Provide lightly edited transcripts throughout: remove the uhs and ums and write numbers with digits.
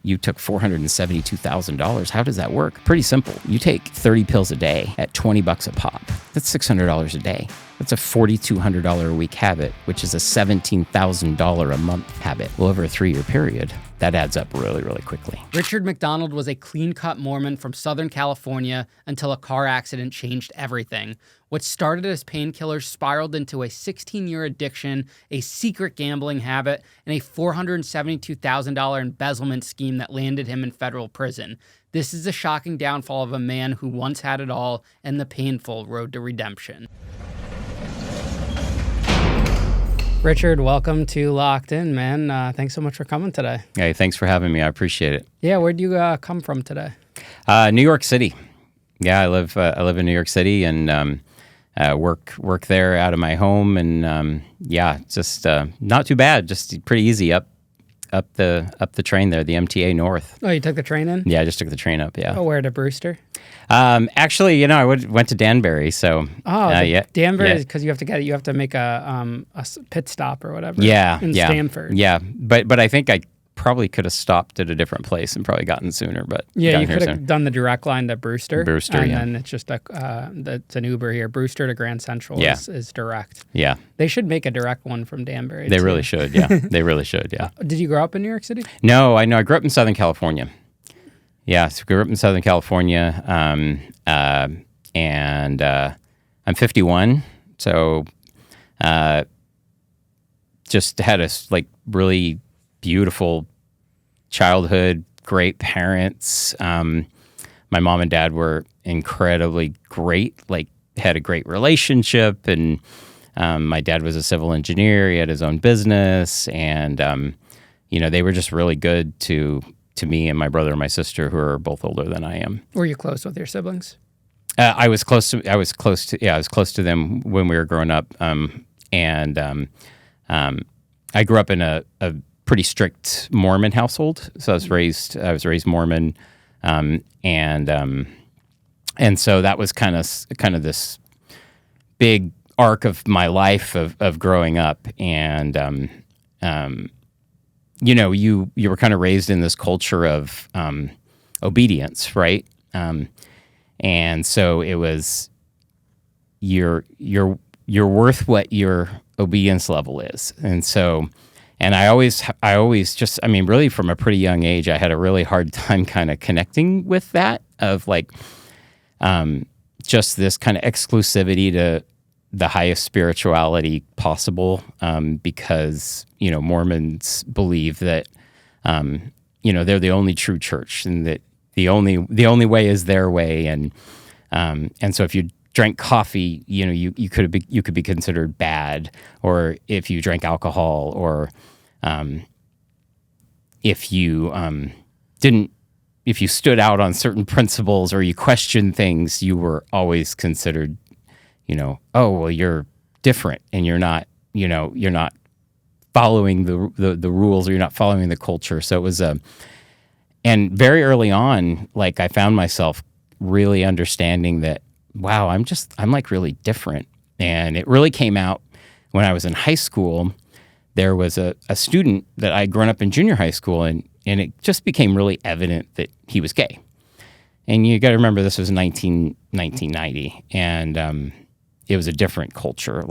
you took $472,000. How does that work? Pretty simple. You take 30 pills a day at $20 a pop. That's $600 a day. That's a $4,200 a week habit, which is a $17,000 a month habit. Well, over a 3-year period, that adds up really, really quickly. Richard McDonald was a clean-cut Mormon from Southern California until a car accident changed everything. What started as painkillers spiraled into a 16-year addiction, a secret gambling habit, and a $472,000 embezzlement scheme that landed him in federal prison. This is the shocking downfall of a man who once had it all and the painful road to redemption. Richard, welcome to Locked In, man. Thanks so much for coming today. Hey, thanks for having me. I appreciate it. Yeah, where'd you come from today? New York City. Yeah, I live in New York City and work there out of my home, and just not too bad. Just pretty easy up the train there, the MTA North. Oh, you took the train in? Yeah, I just took the train up. Yeah. Oh, where, to Brewster? Actually, I went to Danbury, so. Yeah. Danbury is because you have to make a pit stop or whatever. Yeah. In Stamford. Yeah, but I think I probably could have stopped at a different place and probably gotten sooner. But yeah, you could have done the direct line to Brewster. And then it's just it's an Uber here. Brewster to Grand Central is direct. Yeah. They should make a direct one from Danbury. They really should. Yeah, they really should. Yeah. Did you grow up in New York City? No, I grew up in Southern California. Yeah, so I grew up in Southern California, and I'm 51, so just had a really beautiful childhood, great parents. My mom and dad were incredibly great, had a great relationship, and my dad was a civil engineer. He had his own business, and they were just really good to me and my brother and my sister, who are both older than I am. Were you close with your siblings? I was close to them when we were growing up. I grew up in a pretty strict Mormon household. So I was raised Mormon. And so that was kind of this big arc of my life of growing up. And, you were kind of raised in this culture of obedience, right? And so it was you're worth what your obedience level is. And so, and I always just, really from a pretty young age, I had a really hard time kind of connecting with that of just this kind of exclusivity to the highest spirituality possible, because Mormons believe that they're the only true church, and that the only way is their way, and so if you drank coffee, you could be considered bad, or if you drank alcohol, or if you stood out on certain principles or you questioned things, you were always considered, you're different, and you're not following the rules, or you're not following the culture. So it was and very early on, I found myself really understanding that, wow, I'm really different. And it really came out when I was in high school. There was a student that I'd grown up in junior high school, and it just became really evident that he was gay. And you got to remember, this was 1990, and it was a different culture.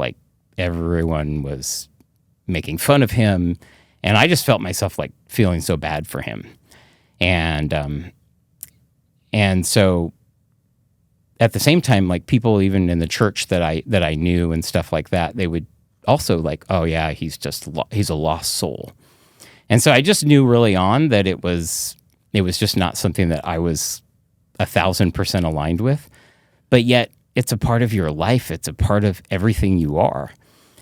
Everyone was making fun of him, and I just felt myself feeling so bad for him. And so at the same time, people even in the church that I knew and stuff like that, they would also oh yeah, he's a lost soul. And so I just knew really on that it was just not something that I was 1,000% aligned with, but yet it's a part of your life. It's a part of everything you are.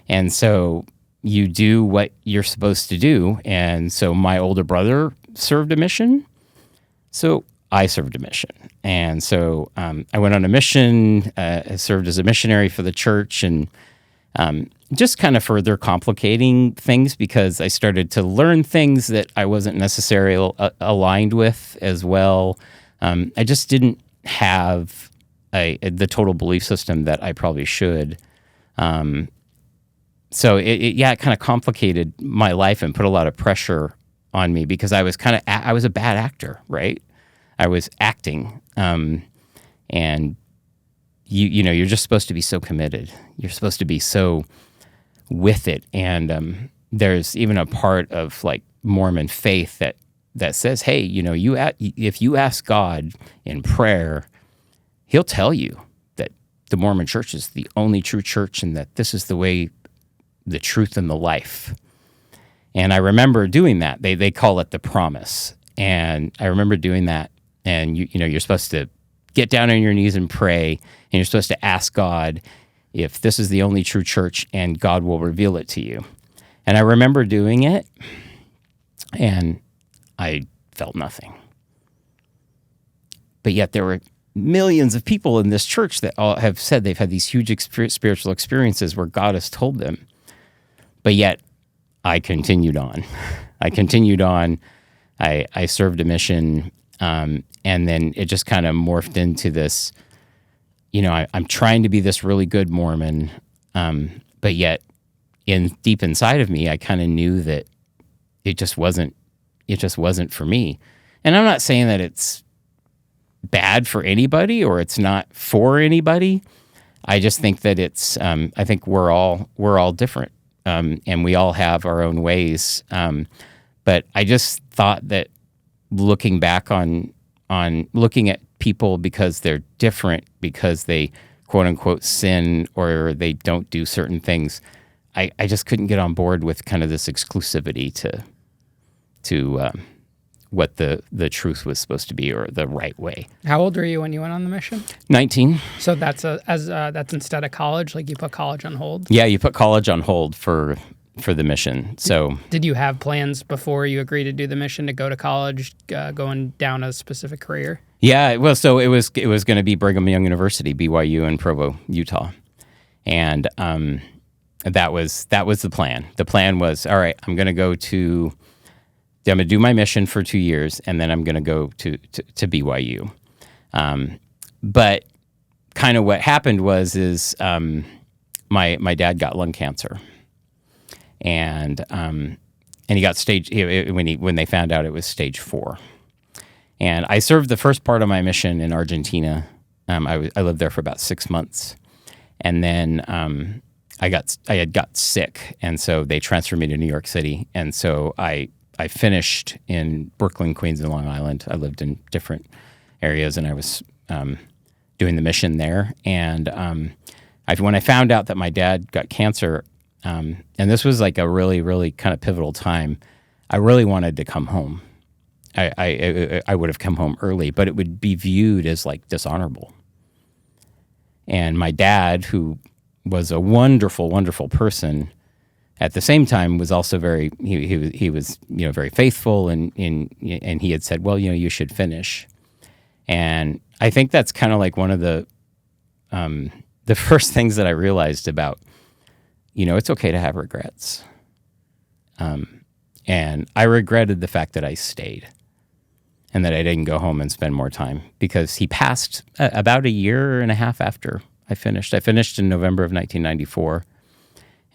And so you do what you're supposed to do. And so my older brother served a mission, so I served a mission. And so I went on a mission, served as a missionary for the church, and just kind of further complicating things, because I started to learn things that I wasn't necessarily aligned with as well. I just didn't have the total belief system that I probably should. So it kind of complicated my life and put a lot of pressure on me because I was I was a bad actor, right? I was acting, and you're just supposed to be so committed. You're supposed to be so with it, and there's even a part of like Mormon faith that says, hey, if you ask God in prayer, He'll tell you that the Mormon Church is the only true church and that this is the way, the truth, and the life. And I remember doing that. They call it the promise, and I remember doing that. And you're supposed to get down on your knees and pray, and you're supposed to ask God if this is the only true church, and God will reveal it to you. And I remember doing it, and I felt nothing. But yet there were millions of people in this church that all have said they've had these huge spiritual experiences where God has told them. But yet I continued on. I served a mission, and then it just kind of morphed into this, I'm trying to be this really good Mormon, but yet deep inside of me, I kind of knew that it just wasn't for me. And I'm not saying that it's bad for anybody or it's not for anybody. I just think that it's, I think we're all different, and we all have our own ways. But I just thought that looking back on looking at people because they're different, because they quote unquote sin or they don't do certain things, I just couldn't get on board with kind of this exclusivity to what the truth was supposed to be or the right way. How old were you when you went on the mission? 19. So that's that's instead of college, like you put college on hold? Yeah, you put college on hold for the mission. So did you have plans before you agreed to do the mission to go to college, going down a specific career? Yeah, well, so it was going to be Brigham Young University, BYU in Provo, Utah, and that was the plan. The plan was, all right, I'm going to do my mission for 2 years, and then I'm going to go to BYU. But kind of what happened is my dad got lung cancer, and he got when they found out it was stage 4. And I served the first part of my mission in Argentina. I lived there for about 6 months, and then I had got sick, and so they transferred me to New York City, and so I finished in Brooklyn, Queens, and Long Island. I lived in different areas, and I was doing the mission there. And when I found out that my dad got cancer, and this was like a really, really kind of pivotal time, I really wanted to come home. I would have come home early, but it would be viewed as like dishonorable. And my dad, who was a wonderful, wonderful person, at the same time was also he was very faithful, and he had said, well, you should finish. And I think that's kind of like one of the first things that I realized about, it's okay to have regrets. And I regretted the fact that I stayed and that I didn't go home and spend more time, because he passed about a year and a half after I finished. I finished in November of 1994.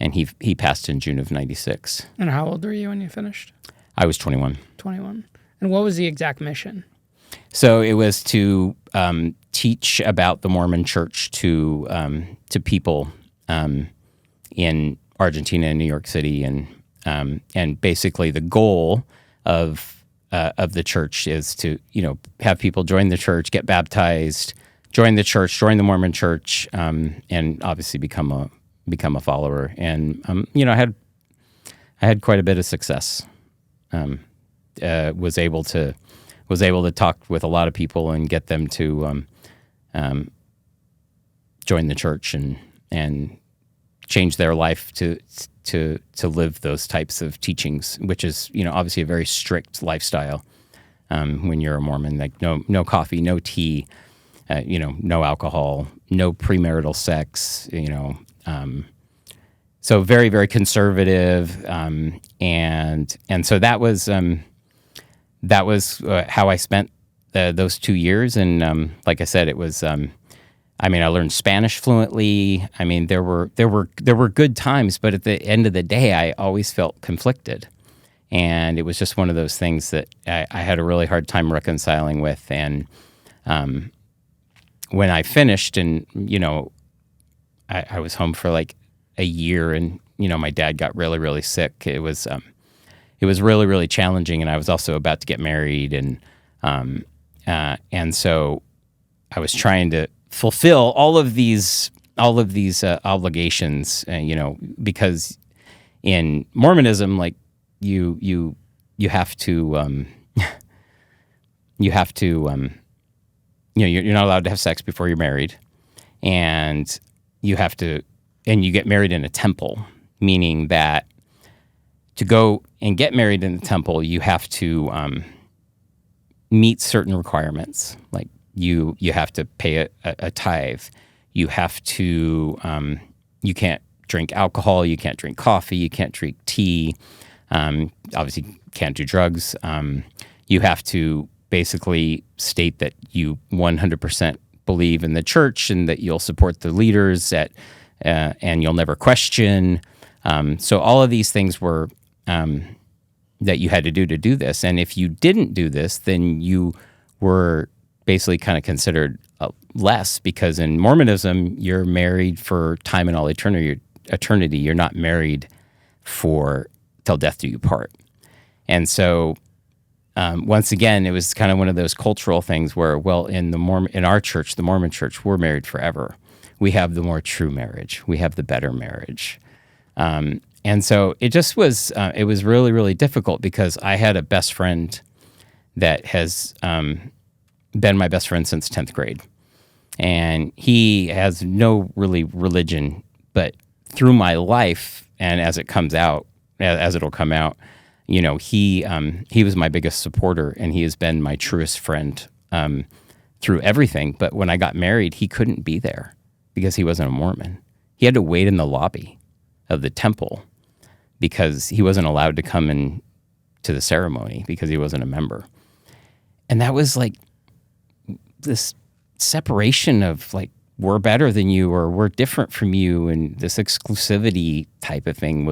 And he passed in June of 96. And how old were you when you finished? I was 21. 21. And what was the exact mission? So it was to teach about the Mormon Church to people in Argentina and New York City, and basically the goal of the church is to have people join the church, get baptized, join the Mormon Church, and obviously become a follower. And I had quite a bit of success. Was able to talk with a lot of people and get them to join the church and change their life to live those types of teachings, which is obviously a very strict lifestyle when you're a Mormon. Like no coffee, no tea, no alcohol, no premarital sex, so very, very conservative, and so that was how I spent those 2 years. And like I said, it was. I learned Spanish fluently. There were good times, but at the end of the day, I always felt conflicted, And it was just one of those things that I had a really hard time reconciling with. And when I finished, and I was home for like a year, and my dad got really, really sick. It was really, really challenging, and I was also about to get married, and so I was trying to fulfill all of these obligations, because in Mormonism, like you have to you're not allowed to have sex before you're married, and you get married in a temple, meaning that to go and get married in the temple, you have to meet certain requirements. Like you have to pay a tithe. You have to you can't drink alcohol. You can't drink coffee. You can't drink tea. Obviously, can't do drugs. You have to basically state that you 100% believe in the church and that you'll support the leaders and you'll never question. So all of these things were that you had to do this. And if you didn't do this, then you were basically kind of considered less, because in Mormonism, you're married for time and all eternity. You're not married for till death do you part. And so once again, it was kind of one of those cultural things where, well, in our church, the Mormon church, we're married forever. We have the more true marriage. We have the better marriage. And so it just was, it was really, really difficult, because I had a best friend that has been my best friend since 10th grade. And he has no really religion, but through my life, and as it'll come out, he was my biggest supporter, and he has been my truest friend through everything. But when I got married, he couldn't be there because he wasn't a Mormon. He had to wait in the lobby of the temple because he wasn't allowed to come in to the ceremony because he wasn't a member. And that was like this separation of like, we're better than you, or we're different from you. And this exclusivity type of thing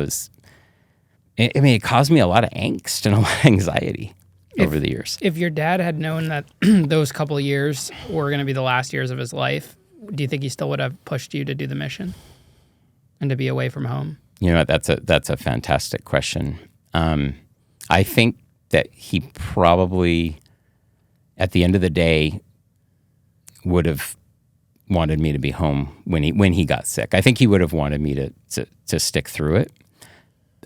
it caused me a lot of angst and a lot of anxiety over the years. If your dad had known that those couple of years were going to be the last years of his life, do you think he still would have pushed you to do the mission and to be away from home? That's a fantastic question. I think that he probably, at the end of the day, would have wanted me to be home when he got sick. I think he would have wanted me to stick through it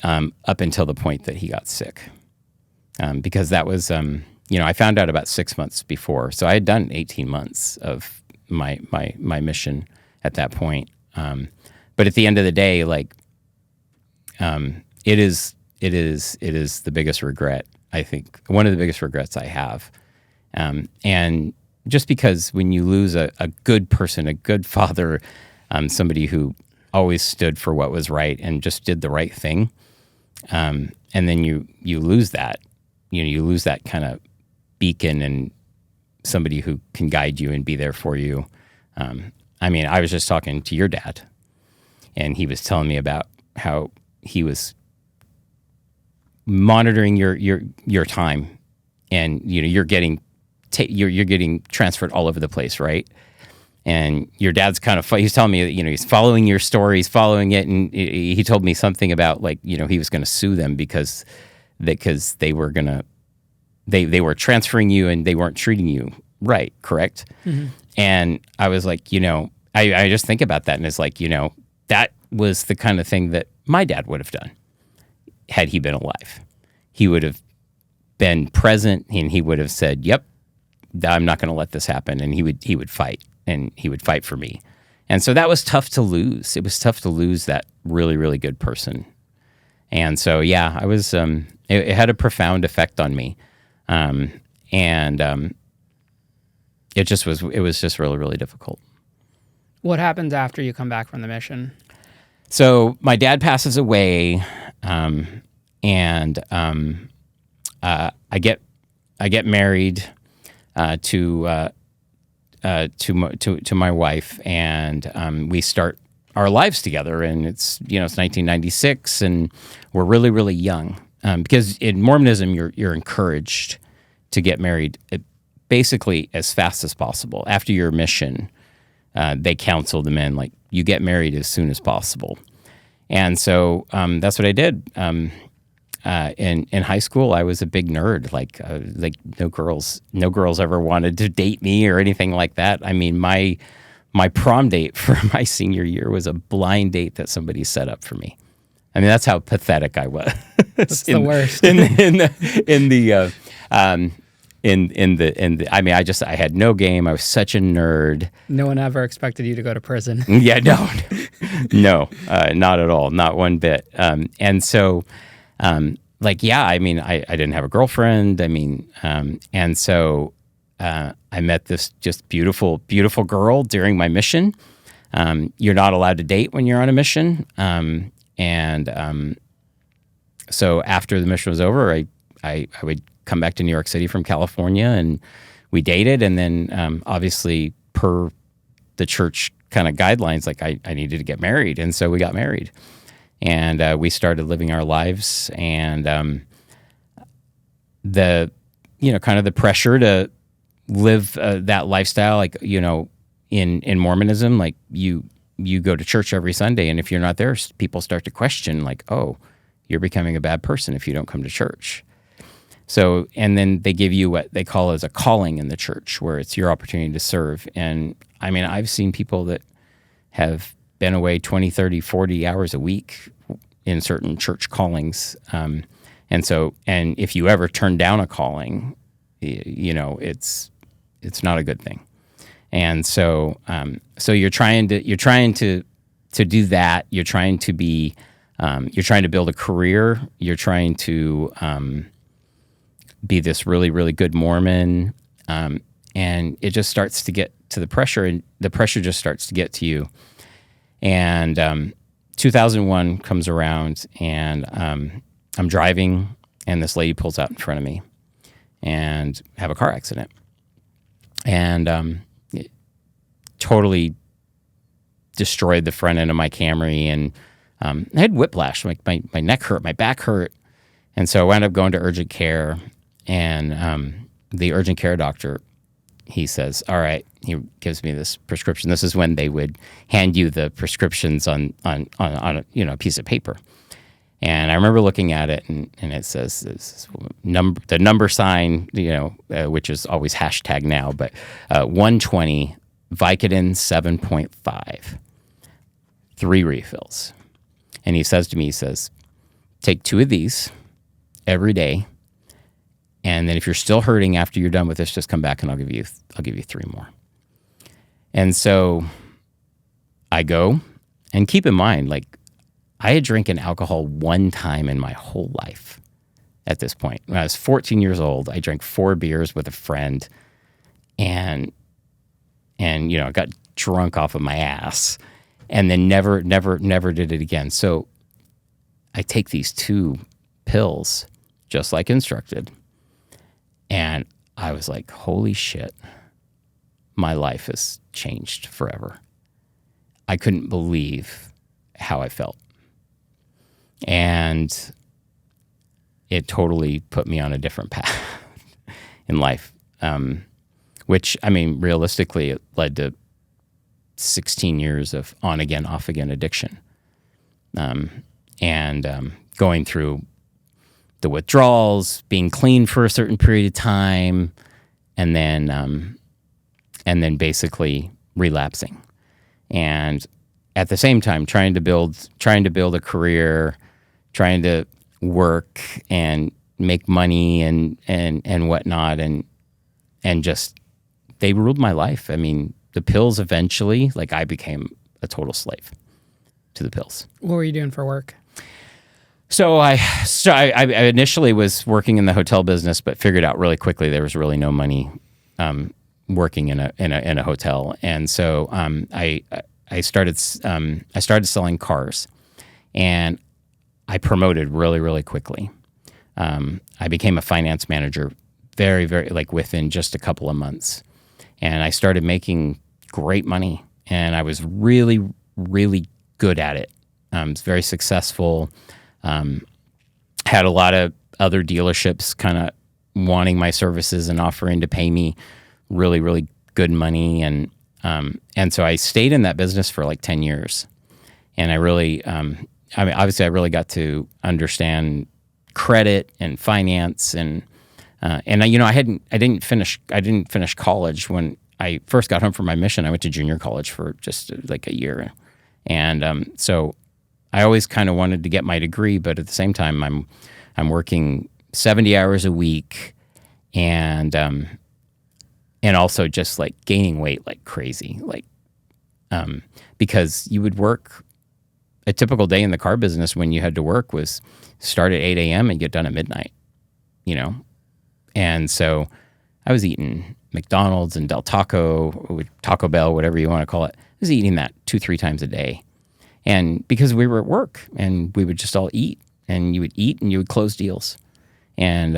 up until the point that he got sick, because that was I found out about 6 months before, so I had done 18 months of my mission at that point. But at the end of the day, like it is the biggest regret. I think one of the biggest regrets I have, and just because when you lose a good person, a good father, somebody who always stood for what was right and just did the right thing, and then you lose that, you lose that kind of beacon and somebody who can guide you and be there for you. I was just talking to your dad, and he was telling me about how he was monitoring your time, and you're getting transferred all over the place, right? And your dad's kind of he's telling me that he's following your story, he's following it, and he told me something about like he was going to sue them because they were they were transferring you and they weren't treating you right, correct? Mm-hmm. And I was like, I just think about that, and it's like that was the kind of thing that my dad would have done had he been alive. He would have been present, and he would have said, "Yep, I'm not going to let this happen," and he would fight, and he would fight for me. And so that was tough to lose. It was tough to lose that really, really good person. And so, yeah, I was. It had a profound effect on me, and it just was. It was just really, really difficult. What happens after you come back from the mission? So my dad passes away, and I get married to my wife, and we start our lives together. And it's 1996, and we're really, really young. because in Mormonism, you're encouraged to get married basically as fast as possible. After your mission, they counsel the men, like, you get married as soon as possible. And so that's what I did. In high school, I was a big nerd. Like no girls ever wanted to date me or anything like that. I mean, my prom date for my senior year was a blind date that somebody set up for me. I mean, that's how pathetic I was. That's the worst. I mean, I had no game. I was such a nerd. No one ever expected you to go to prison. Yeah, no, not at all, not one bit. And so, yeah, I mean, I didn't have a girlfriend. I mean, and so I met this just beautiful, beautiful girl during my mission. You're not allowed to date when you're on a mission. So after the mission was over, I would come back to New York City from California, and we dated. And then obviously, per the church kind of guidelines, like I needed to get married. And so we got married, and we started living our lives. And kind of the pressure to live that lifestyle, like, in Mormonism, like you go to church every Sunday, and if you're not there, people start to question, like, oh, you're becoming a bad person if you don't come to church. So, and then they give you what they call as a calling in the church, where it's your opportunity to serve. And I mean, I've seen people that have been away 20, 30, 40 hours a week in certain church callings. And if you ever turn down a calling, it's not a good thing. And so, you're trying to do that. You're trying to build a career. You're trying to be this really, really good Mormon. And it just starts to get to the pressure, and the pressure just starts to get to you. And 2001 comes around, and I'm driving, and this lady pulls out in front of me and have a car accident. And it totally destroyed the front end of my Camry, and I had whiplash. Like my neck hurt, my back hurt. And so I wound up going to urgent care, and the urgent care doctor, he says, all right, he gives me this prescription. This is when they would hand you the prescriptions on a piece of paper. And I remember looking at it, and it says this the number sign, which is always hashtag now, but 120 Vicodin 7.5, 3 refills. And he says to me, take 2 of these every day, and then if you're still hurting after you're done with this, just come back and I'll give you 3 more. And so I go, and keep in mind, like, I had drinking alcohol one time in my whole life at this point. When I was 14 years old, I drank 4 beers with a friend, and I got drunk off of my ass, and then never did it again. So I take these 2 pills, just like instructed, and I was like, holy shit, my life has changed forever. I couldn't believe how I felt. And it totally put me on a different path in life, which, I mean, realistically, it led to 16 years of on-again, off-again addiction, and going through the withdrawals, being clean for a certain period of time, and then basically relapsing. And at the same time, trying to build a career, trying to work and make money and whatnot, and just, they ruled my life. I mean, the pills eventually, like, I became a total slave to the pills. What were you doing for work? So I initially was working in the hotel business, but figured out really quickly there was really no money working in a hotel, and so I started selling cars, and I promoted really, really quickly. I became a finance manager very, very, like, within just a couple of months, and I started making great money, and I was really, really good at it. I was very successful. had a lot of other dealerships kind of wanting my services and offering to pay me really, really good money. And so I stayed in that business for like 10 years. And I really, obviously I really got to understand credit and finance and I didn't finish college. When I first got home from my mission, I went to junior college for just like a year. And so I always kind of wanted to get my degree, but at the same time, I'm working 70 hours a week, and also just like gaining weight like crazy, like because you would work a typical day in the car business when you had to work was start at 8 a.m. and get done at midnight, and so I was eating McDonald's and Taco Bell, whatever you want to call it. I was eating that 2-3 times a day. And because we were at work and we would just all eat, and you would eat and you would close deals. And,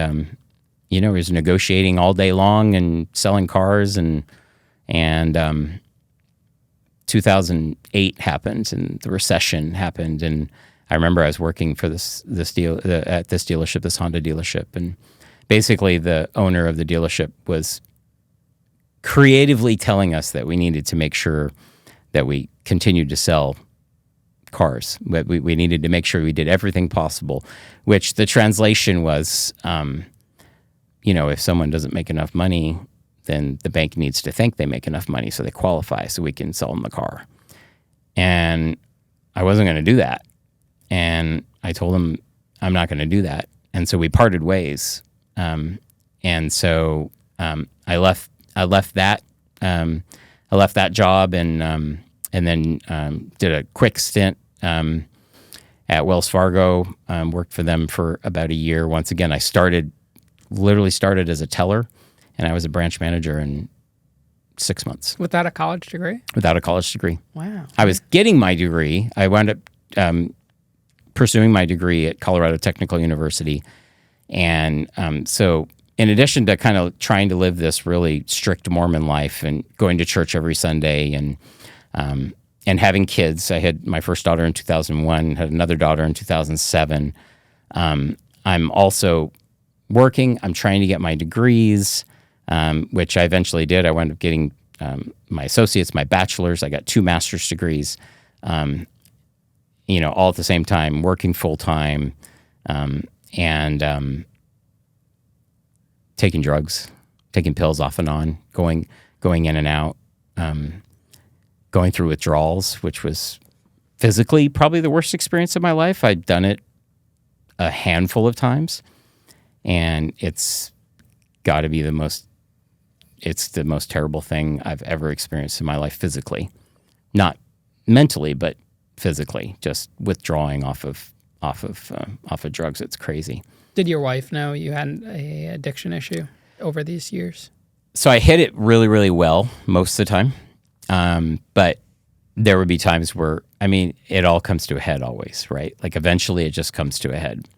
it was negotiating all day long and selling cars. And 2008 happened and the recession happened. And I remember I was working for this dealership, this Honda dealership. And basically the owner of the dealership was creatively telling us that we needed to make sure that we continued to sell cars. But we needed to make sure we did everything possible, which the translation was, if someone doesn't make enough money, then the bank needs to think they make enough money so they qualify so we can sell them the car. And I wasn't going to do that. And I told him I'm not going to do that. And so we parted ways. And so I left that job and then did a quick stint at Wells Fargo. Worked for them for about a year. Once again, I literally started as a teller, and I was a branch manager in 6 months. Without a college degree? Without a college degree. Wow. I was getting my degree. I wound up pursuing my degree at Colorado Technical University. And so in addition to kind of trying to live this really strict Mormon life and going to church every Sunday and having kids, I had my first daughter in 2001, had another daughter in 2007. I'm also working. I'm trying to get my degrees, which I eventually did. I wound up getting my associates, my bachelor's. I got 2 master's degrees, all at the same time, working full time, and taking drugs, taking pills off and on, going in and out, going through withdrawals, which was physically probably the worst experience of my life. I'd done it a handful of times, and it's got to be the most terrible thing I've ever experienced in my life physically. Not mentally, but physically, just withdrawing off of drugs. It's crazy. Did your wife know you had an addiction issue over these years? So I hid it really, really well most of the time. But there would be times where, it all comes to a head always, right? Like eventually it just comes to a head.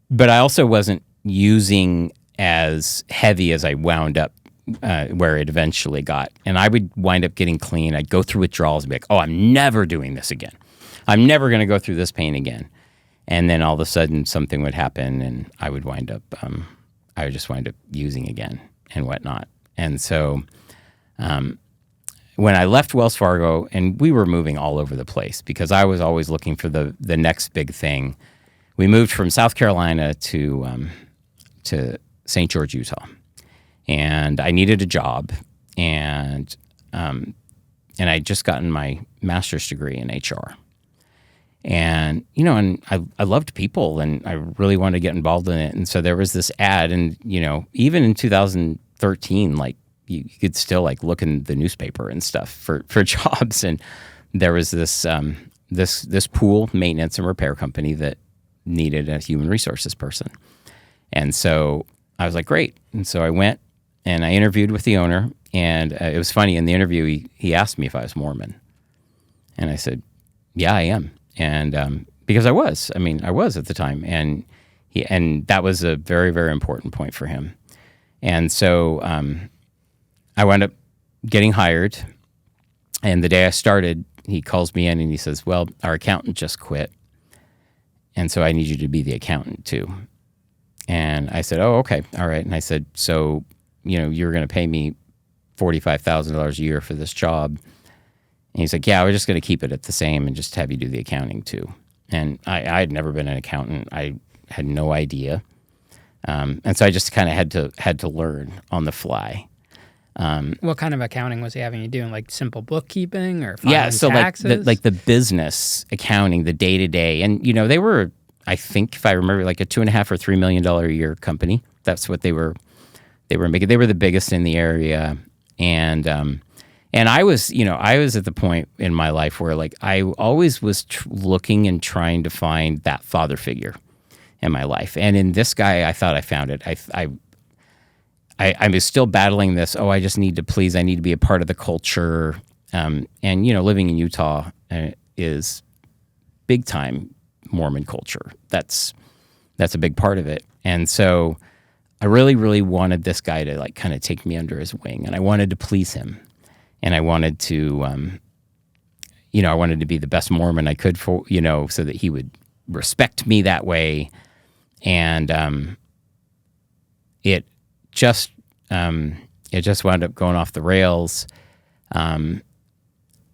But I also wasn't using as heavy as I wound up where it eventually got. And I would wind up getting clean. I'd go through withdrawals and be like, oh, I'm never doing this again. I'm never going to go through this pain again. And then all of a sudden something would happen and I would just wind up using again and whatnot. And so when I left Wells Fargo, and we were moving all over the place because I was always looking for the next big thing. We moved from South Carolina to St. George, Utah. And I needed a job, and I'd just gotten my master's degree in HR. And, and I loved people, and I really wanted to get involved in it. And so there was this ad, and, even in 2013, like, you could still, like, look in the newspaper and stuff for jobs. And there was this pool maintenance and repair company that needed a human resources person. And so I was like, great. And so I went and I interviewed with the owner, and it was funny. In the interview, he asked me if I was Mormon. And I said, yeah, I am. And because I was at the time. And that was a very, very important point for him. And so I wound up getting hired. And the day I started, he calls me in and he says, well, our accountant just quit. And so I need you to be the accountant too. And I said, oh, okay. All right. And I said, so, you're going to pay me $45,000 a year for this job. And he's like, yeah, we're just going to keep it at the same and just have you do the accounting too. And I had never been an accountant. I had no idea. And so I just kind of had to learn on the fly. What kind of accounting was he having you doing? Like simple bookkeeping or filing taxes? like the business accounting, the day to day, and they were, I think, if I remember, like a $2.5 or $3 million a year company. That's what they were making. They were the biggest in the area, and I was, I was at the point in my life where like I always was looking and trying to find that father figure in my life, and in this guy, I thought I found it. I was still battling this. Oh, I just need to please. I need to be a part of the culture. And living in Utah is big time Mormon culture. That's a big part of it. And so I really, really wanted this guy to like kind of take me under his wing, and I wanted to please him, and I wanted to, I wanted to be the best Mormon I could for, so that he would respect me that way. And it just wound up going off the rails,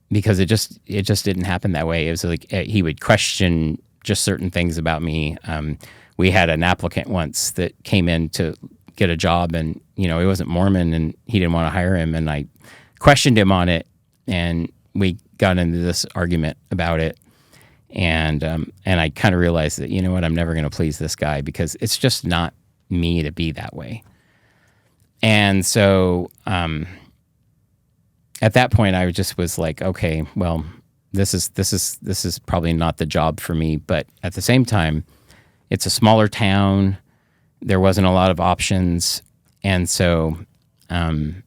because it just didn't happen that way. It was like he would question just certain things about me. We had an applicant once that came in to get a job, and he wasn't Mormon, and he didn't want to hire him, and I questioned him on it, and we got into this argument about it, and I kind of realized that I'm never going to please this guy because it's just not me to be that way. And so at that point, I just was like, okay, well, this is probably not the job for me. But at the same time, it's a smaller town. There wasn't a lot of options, and so and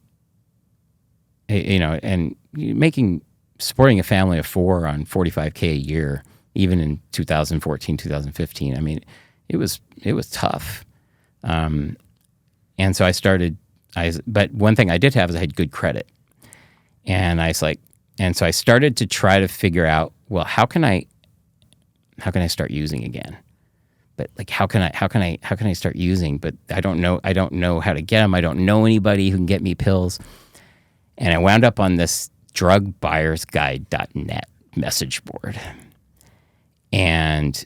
supporting a family of 4 on $45K a year, even in 2014, 2015. I mean, it was tough. And so I started. But one thing I did have is I had good credit, and so I started to try to figure out, well, how can I start using again? But like, how can I start using? But I don't know how to get them. I don't know anybody who can get me pills, and I wound up on this drugbuyersguide.net message board, and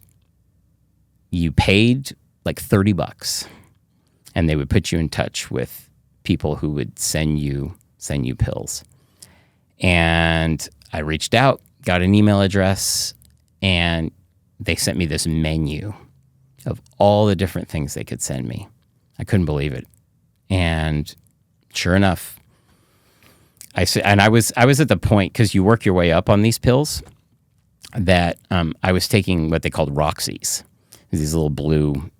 you paid like $30, and they would put you in touch with people who would send you pills. And I reached out, got an email address, and they sent me this menu of all the different things they could send me. I couldn't believe it. And sure enough, I was at the point, because you work your way up on these pills, that I was taking what they called Roxys. These little blue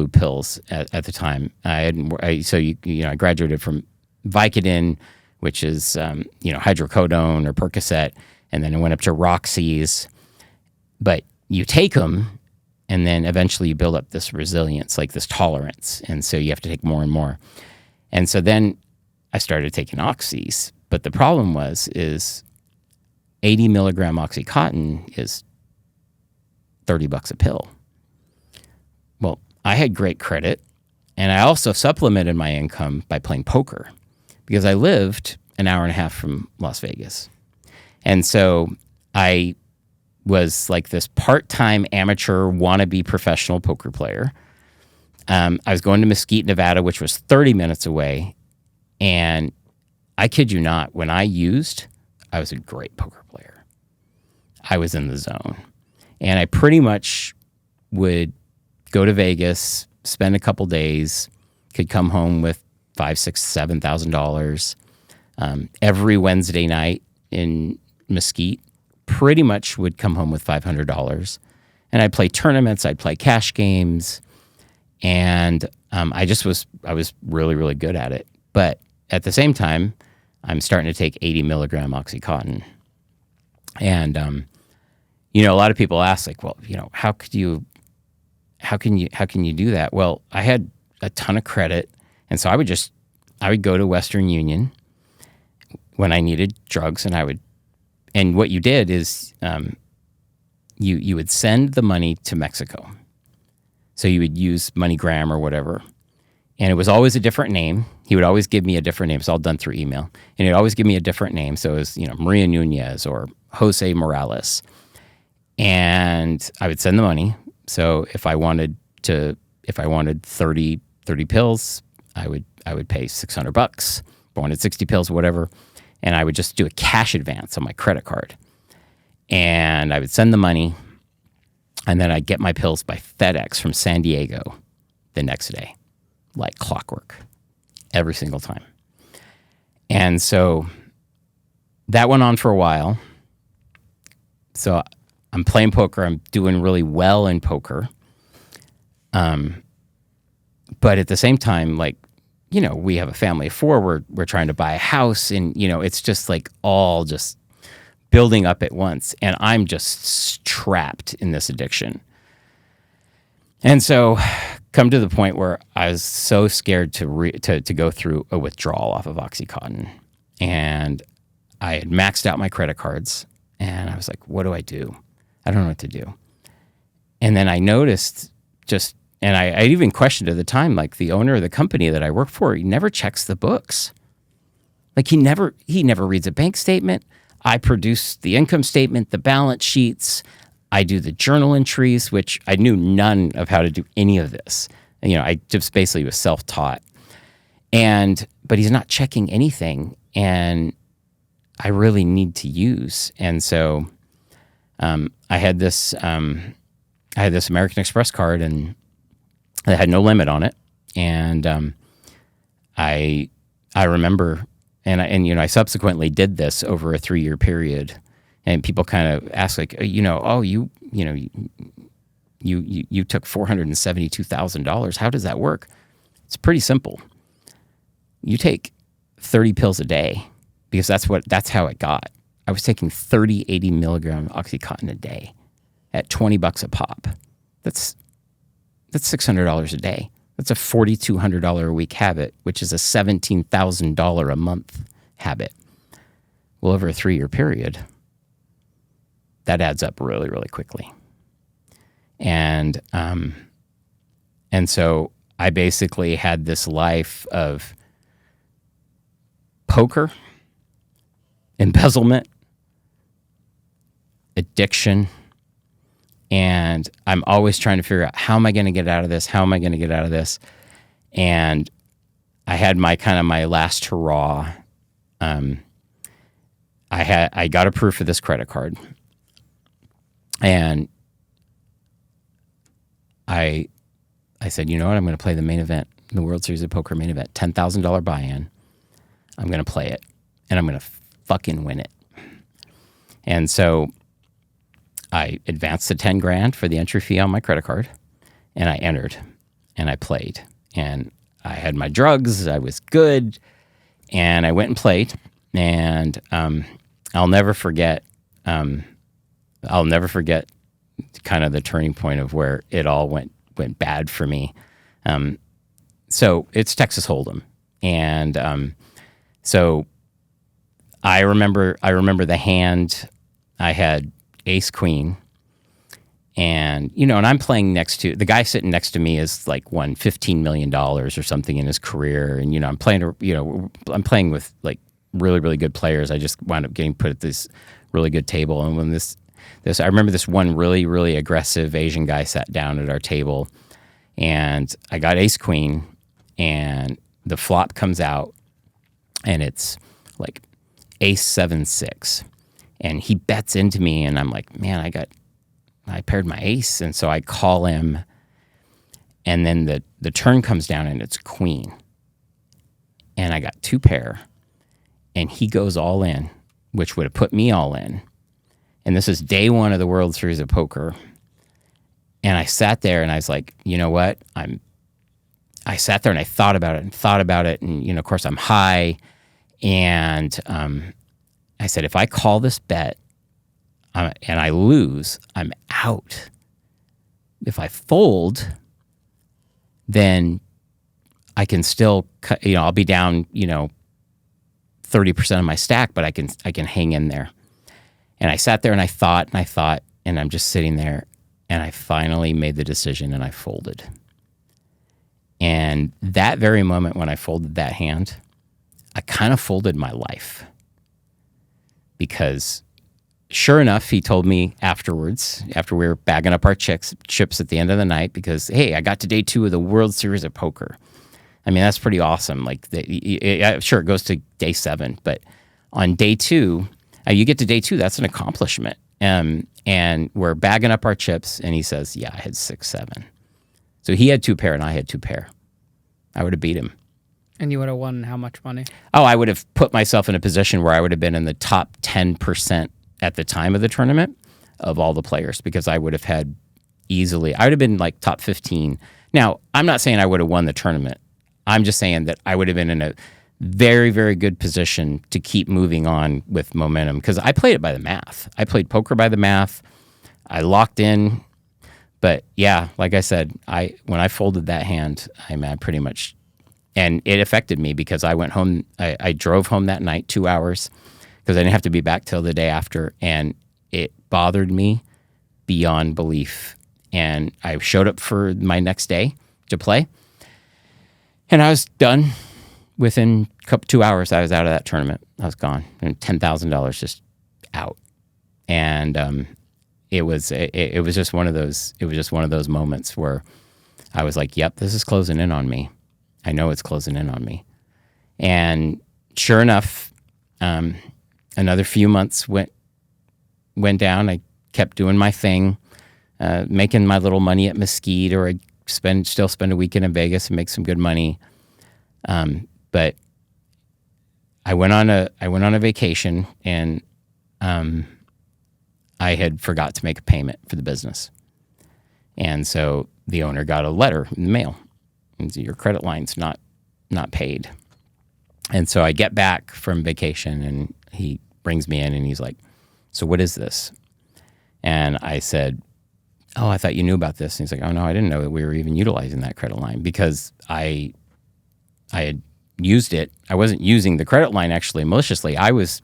pills at the time. I graduated from Vicodin, which is hydrocodone or Percocet, and then I went up to Roxys. But you take them, and then eventually you build up this resilience, like this tolerance, and so you have to take more and more. And so then I started taking Oxys, but the problem is 80 milligram Oxycontin is $30 a pill. Well, I had great credit, and I also supplemented my income by playing poker, because I lived an hour and a half from Las Vegas. And so I was like this part-time amateur wannabe professional poker player. I was going to Mesquite, Nevada, which was 30 minutes away. And I kid you not, when I used, I was a great poker player. I was in the zone. And I pretty much would go to Vegas, spend a couple days, could come home with $5,000, $6,000, $7,000. Every Wednesday night in Mesquite, pretty much would come home with $500. And I'd play tournaments, I'd play cash games, and I was really, really good at it. But at the same time, I'm starting to take 80 milligram Oxycontin. And, a lot of people ask, like, well, how can you do that? Well, I had a ton of credit. And so I would go to Western Union when I needed drugs, and what you did is, you would send the money to Mexico. So you would use MoneyGram or whatever. And it was always a different name. He would always give me a different name. It's all done through email. And he'd always give me a different name. So it was, Maria Nunez or Jose Morales. And I would send the money. So if I wanted 30 pills, I would pay $600. If I wanted 60 pills, whatever. And I would just do a cash advance on my credit card. And I would send the money. And then I'd get my pills by FedEx from San Diego the next day, like clockwork, every single time. And so that went on for a while. So I'm playing poker. I'm doing really well in poker. But at the same time, like, we have a family of four. We're trying to buy a house, and, it's just like all just building up at once. And I'm just trapped in this addiction. And so come to the point where I was so scared to go through a withdrawal off of Oxycontin. And I had maxed out my credit cards, and I was like, what do I do? I don't know what to do. And then I noticed and I even questioned at the time, like the owner of the company that I work for, he never checks the books. Like he never reads a bank statement. I produce the income statement, the balance sheets. I do the journal entries, which I knew none of how to do any of this. And, I just basically was self-taught. But he's not checking anything, and I really need to use. And so I had this American Express card, and it had no limit on it. And I remember, and I subsequently did this over a 3-year period, and people kind of ask like, you took $472,000. How does that work? It's pretty simple. You take 30 pills a day, because that's how it got. I was taking 30, 80 milligram Oxycontin a day at $20 a pop. That's $600 a day. That's a $4,200 a week habit, which is a $17,000 a month habit. Well, over a 3-year period, that adds up really, really quickly. And so I basically had this life of poker, embezzlement, addiction, and I'm always trying to figure out, how am I going to get out of this? How am I going to get out of this? And I had my last hurrah. I got approved for this credit card, and I said, you know what? I'm going to play the main event, the World Series of Poker main event, $10,000 buy-in. I'm going to play it, and I'm going to fucking win it. And so I advanced the $10,000 for the entry fee on my credit card, and I entered, and I played, and I had my drugs. I was good, and I went and played, and I'll never forget kind of the turning point of where it all went bad for me. So it's Texas Hold'em, and so I remember the hand. I had ace queen, and and I'm playing next to the guy sitting next to me is like won $15 million or something in his career, and I'm playing with like really, really good players. I just wound up getting put at this really good table, and when this I remember this one really, really aggressive Asian guy sat down at our table, and I got ace queen, and the flop comes out, and it's like ace 7-6. And he bets into me, and I'm like, man, I paired my ace. And so I call him, and then the turn comes down, and it's queen. And I got 2 pair, and he goes all in, which would have put me all in. And this is day 1 of the World Series of Poker. And I sat there, and I was like, you know what? I sat there, and I thought about it. And, of course, I'm high. And I said, if I call this bet and I lose, I'm out. If I fold, then I can still, I'll be down, 30% of my stack, but I can hang in there. And I sat there and I thought, and I'm just sitting there, and I finally made the decision, and I folded. And that very moment when I folded that hand, I kind of folded my life. Because sure enough, he told me afterwards, after we were bagging up our chips at the end of the night, because, hey, I got to day 2 of the World Series of Poker. I mean, that's pretty awesome. Like, sure, it goes to day 7, but on day 2, you get to day 2, that's an accomplishment. And we're bagging up our chips, and he says, yeah, I had 6-7. So he had 2 pair, and I had 2 pair. I would have beat him. And you would have won how much money? Oh, I would have put myself in a position where I would have been in the top 10% at the time of the tournament of all the players, because I would have had easily, I would have been like top 15. Now, I'm not saying I would have won the tournament. I'm just saying that I would have been in a very, very good position to keep moving on with momentum, because I played it by the math. I played poker by the math. I locked in. But yeah, like I said, when I folded that hand, I pretty much, and it affected me because I went home, I drove home that night 2 hours because I didn't have to be back till the day after, and it bothered me beyond belief. And I showed up for my next day to play, and I was done. Within 2 hours, I was out of that tournament. I was gone, and $10,000 just out. And it was just one of those. It was just one of those moments where I was like, "Yep, this is closing in on me. I know it's closing in on me." And sure enough, another few months went down. I kept doing my thing, making my little money at Mesquite, or I still spend a weekend in Vegas and make some good money. But I went on a vacation, and I had forgot to make a payment for the business. And so the owner got a letter in the mail. And your credit line's not paid. And so I get back from vacation, and he brings me in, and he's like, "So what is this?" And I said, "Oh, I thought you knew about this." And he's like, "Oh no, I didn't know that we were even utilizing that credit line, because I had used it. I wasn't using the credit line actually maliciously. I was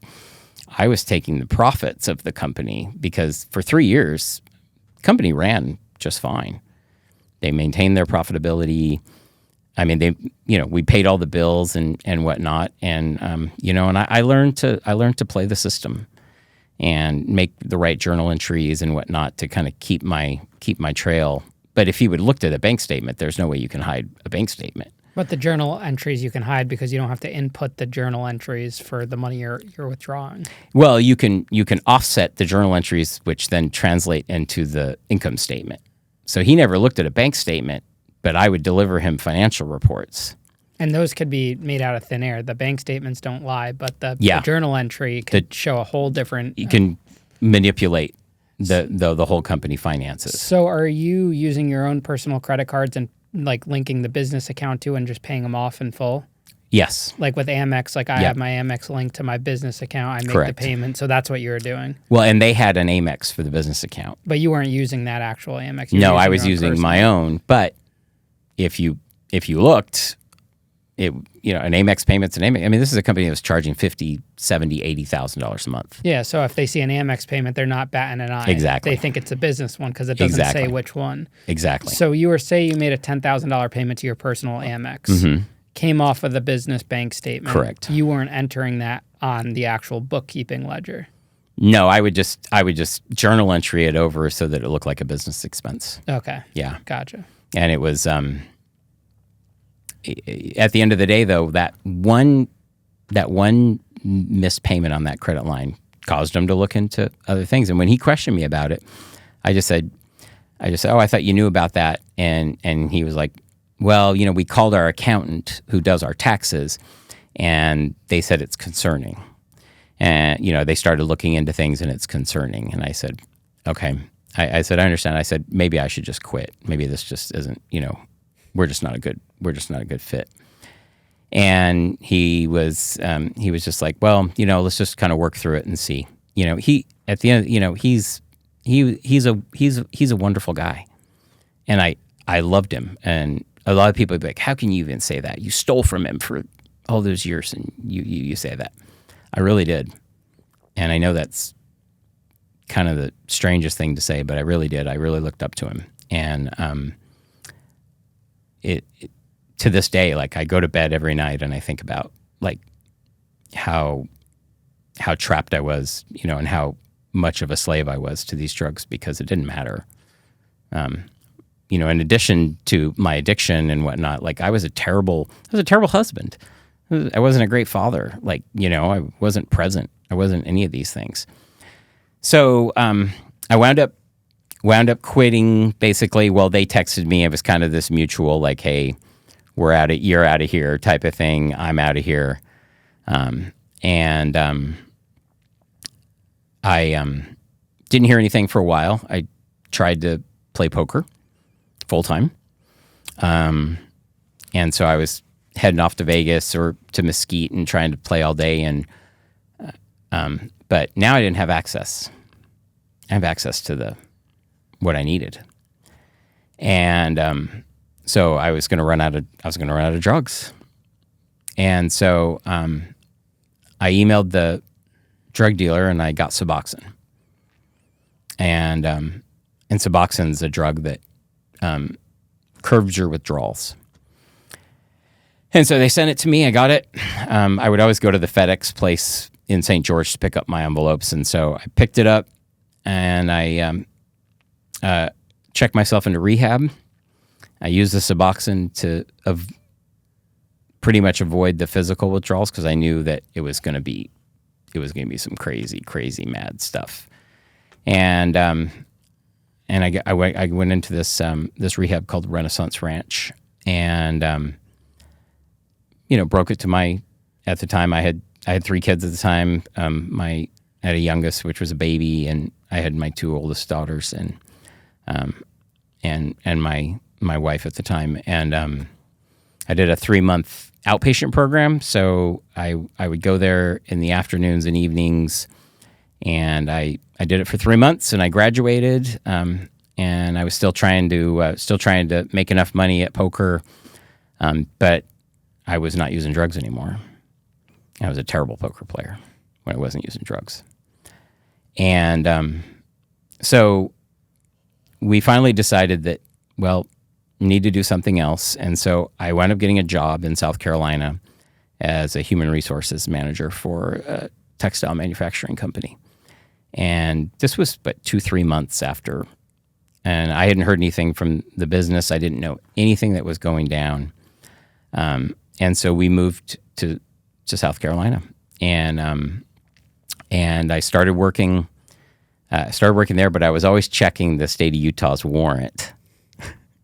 taking the profits of the company, because for 3 years, the company ran just fine. They maintained their profitability. I mean, we paid all the bills and whatnot. And, and I learned to play the system and make the right journal entries and whatnot to kind of keep my trail. But if you would looked at a bank statement, there's no way you can hide a bank statement. But the journal entries you can hide, because you don't have to input the journal entries for the money you're withdrawing. Well, you can offset the journal entries, which then translate into the income statement. So he never looked at a bank statement, but I would deliver him financial reports. And those could be made out of thin air. The bank statements don't lie, but the journal entry could show a whole different... You can manipulate the whole company finances. So are you using your own personal credit cards and like linking the business account to and just paying them off in full? Yes. Like with Amex, like I have my Amex linked to my business account. I make the payment. So that's what you were doing. Well, and they had an Amex for the business account. But you weren't using that actual Amex. No, I was using my own. But if you looked, an Amex payment's an Amex. I mean, this is a company that was charging $50,000, $70,000, $80,000 a month. Yeah, so if they see an Amex payment, they're not batting an eye. Exactly. They think it's a business one because it doesn't say which one. Exactly. So you made a $10,000 payment to your personal Amex. Came off of the business bank statement. Correct. You weren't entering that on the actual bookkeeping ledger. No, I would just journal entry it over so that it looked like a business expense. Okay. Yeah. Gotcha. And it was at the end of the day, though, that one missed payment on that credit line caused him to look into other things. And when he questioned me about it, I just said, "Oh, I thought you knew about that." And he was like, "Well, we called our accountant who does our taxes, and they said it's concerning." And, they started looking into things, and it's concerning. And I said, "Okay." I said, "I understand." I said, "Maybe I should just quit. Maybe this just isn't, we're just not a good fit." And he was just like, "Well, let's just kind of work through it and see." He at the end, he's a wonderful guy, and I loved him. And a lot of people would be like, "How can you even say that? You stole from him for all those years, and you say that." I really did, and I know that's kind of the strangest thing to say, but I really did. I really looked up to him. And it to this day, like I go to bed every night and I think about like how trapped I was, and how much of a slave I was to these drugs because it didn't matter. In addition to my addiction and whatnot, like I was a terrible husband. I wasn't a great father. Like, I wasn't present. I wasn't any of these things. So I wound up quitting basically. Well, they texted me. It was kind of this mutual, like, hey, you're out of here type of thing. I'm out of here. I didn't hear anything for a while. I tried to play poker full time. And so I was heading off to Vegas or to Mesquite and trying to play all day. But now I didn't have access. I have access to what I needed. And so I was going to run out of drugs. And so I emailed the drug dealer and I got Suboxone. And Suboxone's a drug that curbs your withdrawals. And so they sent it to me. I got it. I would always go to the FedEx place in St. George to pick up my envelopes. And so I picked it up and I checked myself into rehab. I used the Suboxone to pretty much avoid the physical withdrawals because I knew that it was going to be some crazy, crazy mad stuff. And I went into this rehab called Renaissance Ranch, and broke it to at the time I had 3 kids at the time. I had a youngest, which was a baby, and I had my 2 oldest daughters, and my wife at the time. And I did a 3-month outpatient program, so I would go there in the afternoons and evenings, and I did it for 3 months, and I graduated. And I was still trying to make enough money at poker, but I was not using drugs anymore. I was a terrible poker player when I wasn't using drugs. And so we finally decided that, well, we need to do something else. And so I wound up getting a job in South Carolina as a human resources manager for a textile manufacturing company. And this was but 2-3 months after. And I hadn't heard anything from the business. I didn't know anything that was going down. And so we moved to South Carolina. And I started working there, but I was always checking the state of Utah's warrant.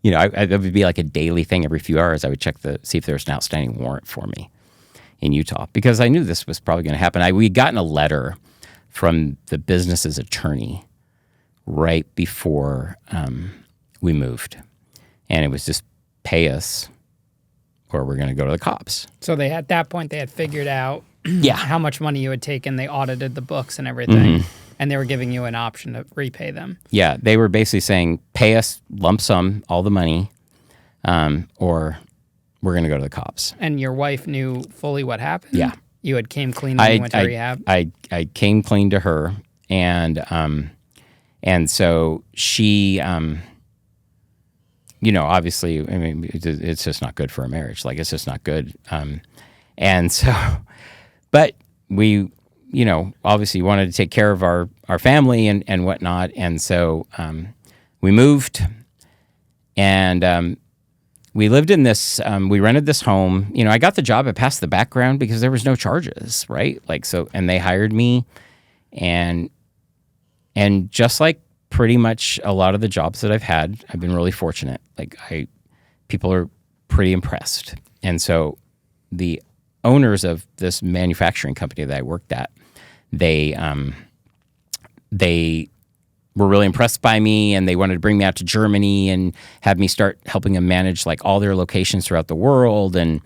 It would be like a daily thing every few hours. I would check see if there was an outstanding warrant for me in Utah because I knew this was probably going to happen. We'd gotten a letter from the business's attorney right before we moved. And it was just pay us or we're going to go to the cops. So at that point, they had figured out how much money you had taken. They audited the books and everything. Mm-hmm. And they were giving you an option to repay them. Yeah, they were basically saying, pay us lump sum, all the money, or we're going to go to the cops. And your wife knew fully what happened? Yeah. You had came clean when you went to rehab? I came clean to her, and so she, obviously, I mean, it's just not good for a marriage. Like, it's just not good. And so, but we, obviously wanted to take care of our family and whatnot. And so we moved, and we lived in this, we rented this home. I got the job. I passed the background because there was no charges, right? Like, so, and they hired me, and just like pretty much a lot of the jobs that I've had, I've been really fortunate. Like, people are pretty impressed. And so the owners of this manufacturing company that I worked at, they were really impressed by me, and they wanted to bring me out to Germany and have me start helping them manage like all their locations throughout the world. And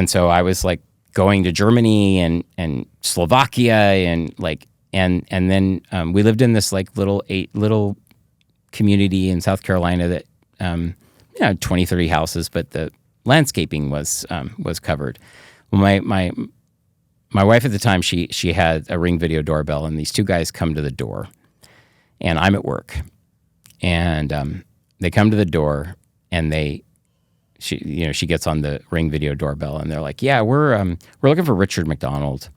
so I was like going to Germany and Slovakia and like, and then we lived in this like little community in South Carolina that 20, 30 houses, but the landscaping was covered. Well, my wife at the time, she had a Ring video doorbell, and these two guys come to the door, and I'm at work, and they come to the door, and she gets on the Ring video doorbell, and they're like, "Yeah, we're looking for Richard McDonald.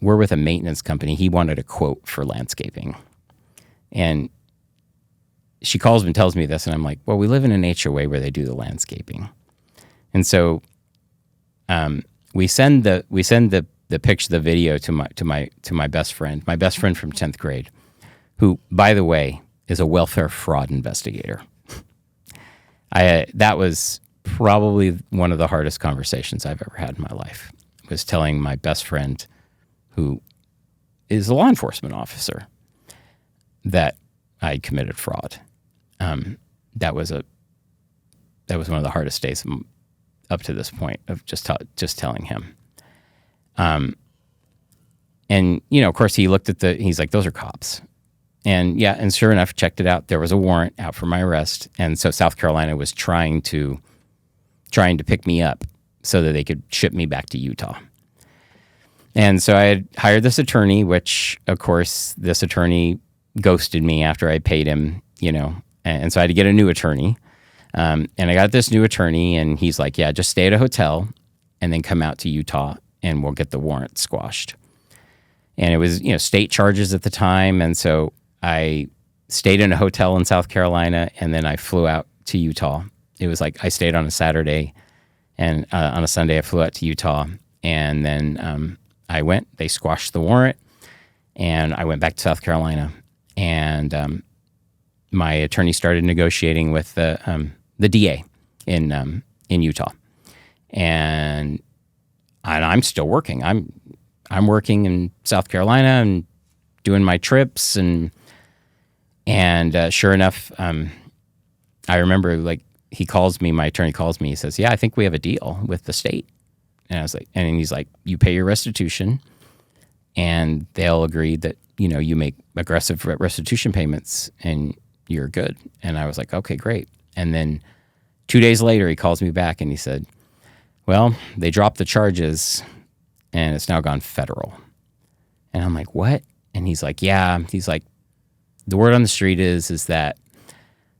We're with a maintenance company. He wanted a quote for landscaping," and she calls me and tells me this, and I'm like, "Well, we live in an HOA where they do the landscaping," and so we send the picture, the video to my best friend, from 10th grade, who, by the way, is a welfare fraud investigator. That was probably one of the hardest conversations I've ever had in my life, was telling my best friend, who is a law enforcement officer, that I had committed fraud. That was one of the hardest days up to this point, of just telling him. And of course, he looked at he's like, "Those are cops." And yeah, and sure enough, checked it out. There was a warrant out for my arrest, and so South Carolina was trying to pick me up so that they could ship me back to Utah. And so I had hired this attorney, which, of course, this attorney ghosted me after I paid him, and so I had to get a new attorney. And I got this new attorney, and he's like, "Yeah, just stay at a hotel and then come out to Utah, and we'll get the warrant squashed." And it was, state charges at the time, and so I stayed in a hotel in South Carolina, and then I flew out to Utah. It was like I stayed on a Saturday, and on a Sunday I flew out to Utah, and then I went. They squashed the warrant, and I went back to South Carolina, and my attorney started negotiating with the DA in Utah, and I'm still working. I'm working in South Carolina and doing my trips, and sure enough, I remember, like, my attorney calls me. He says, "Yeah, I think we have a deal with the state." And I was like, and he's like, "You pay your restitution, and they'll agree that you make aggressive restitution payments, and you're good." And I was like, "Okay, great." And then 2 days later, he calls me back, and he said, "Well, they dropped the charges, and it's now gone federal." And I'm like, "What?" And he's like, "Yeah." He's like, "The word on the street is that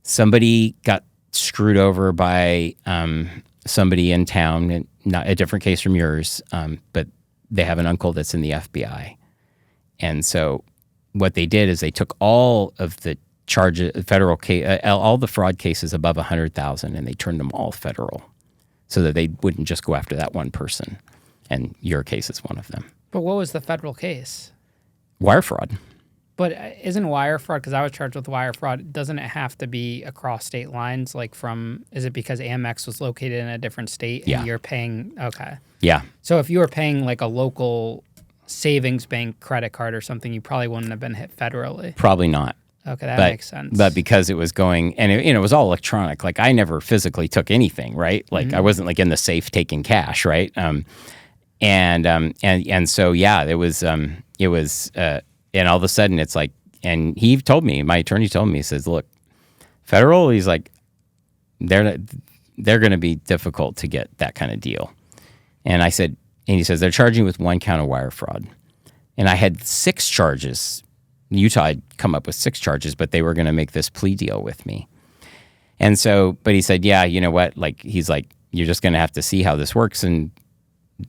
somebody got screwed over by somebody in town, and not a different case from yours, but they have an uncle that's in the FBI. And so what they did is they took all of the federal case, all the fraud cases above 100,000, and they turned them all federal, so that they wouldn't just go after that one person. And your case is one of them." But what was the federal case? Wire fraud. But isn't wire fraud, because I was charged with wire fraud, doesn't it have to be across state lines? Like is it because Amex was located in a different state and you're paying? Okay. Yeah. So if you were paying like a local savings bank credit card or something, you probably wouldn't have been hit federally. Probably not. Okay, that makes sense. But because it was going, and it was all electronic. Like, I never physically took anything, right? Like, I wasn't like in the safe taking cash, right? And so yeah, it was, and all of a sudden it's like, and my attorney told me, he says, "Look, federal," he's like, they're going to be difficult to get that kind of deal. And he says, "They're charging with one count of wire fraud." And I had 6 charges. Utah had come up with 6 charges, but they were going to make this plea deal with me. And so, but he said, "Yeah, you know what? Like," he's like, "You're just going to have to see how this works. And,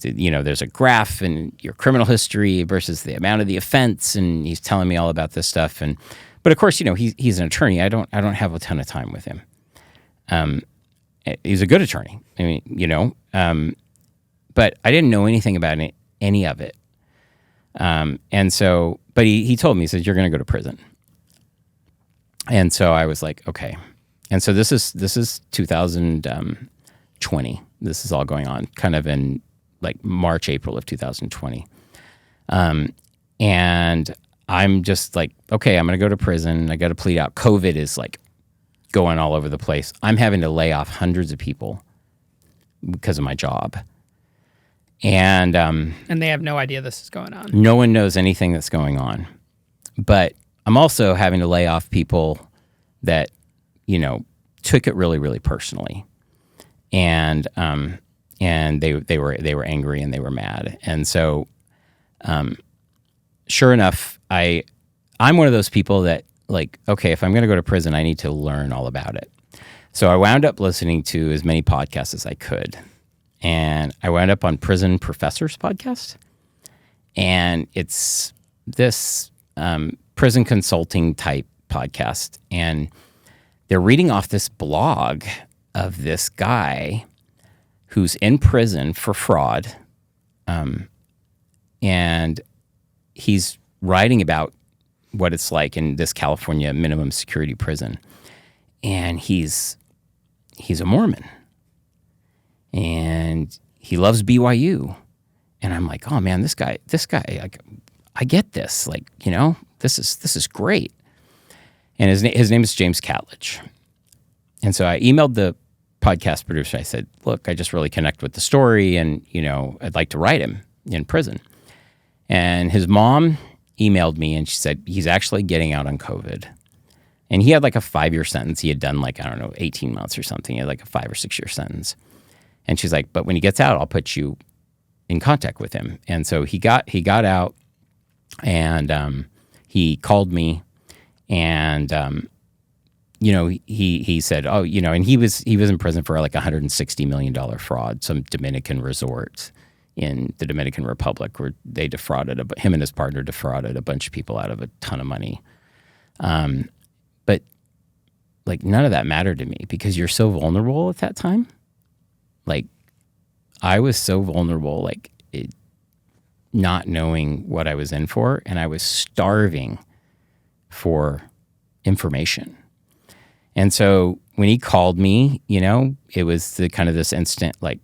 there's a graph in your criminal history versus the amount of the offense." And he's telling me all about this stuff. But of course, he's an attorney. I don't have a ton of time with him. He's a good attorney. I mean, but I didn't know anything about any of it. And so, but he told me, he said, "You're going to go to prison." And so I was like, okay. And so this is 2020. This is all going on kind of in like March, April of 2020. And I'm just like, okay, I'm going to go to prison. I got to plead out. COVID is like going all over the place. I'm having to lay off hundreds of people because of my job. And they have no idea this is going on. No one knows anything that's going on. But I'm also having to lay off people that, took it really, really personally. And and they were angry and they were mad. And so, sure enough, I'm one of those people that, like, okay, if I'm going to go to prison, I need to learn all about it. So I wound up listening to as many podcasts as I could. And I wound up on Prison Professor's podcast. And it's this prison consulting type podcast. And they're reading off this blog of this guy who's in prison for fraud. And he's writing about what it's like in this California minimum security prison. And he's a Mormon. And he loves BYU. And I'm like, oh man, this guy, like, I get this. Like, you know, this is great. And his name is James Catlage. And so I emailed the podcast producer. I said, look, I just really connect with the story, and, you know, I'd like to write him in prison. And his mom emailed me, and she said he's actually getting out on COVID. And he had like a 5-year sentence. He had done like, I don't know, 18 months or something. He had like a 5 or 6 year sentence. And she's like, but when he gets out, I'll put you in contact with him. And so he got out, and he called me, and you know, he said, oh, you know, and he was in prison for like $160 million fraud, some Dominican resort in the Dominican Republic, where they him and his partner defrauded a bunch of people out of a ton of money. But like, none of that mattered to me, because you're so vulnerable at that time. Like, I was so vulnerable, like, not knowing what I was in for, and I was starving for information. And so when he called me, you know, it was the kind of this instant, like,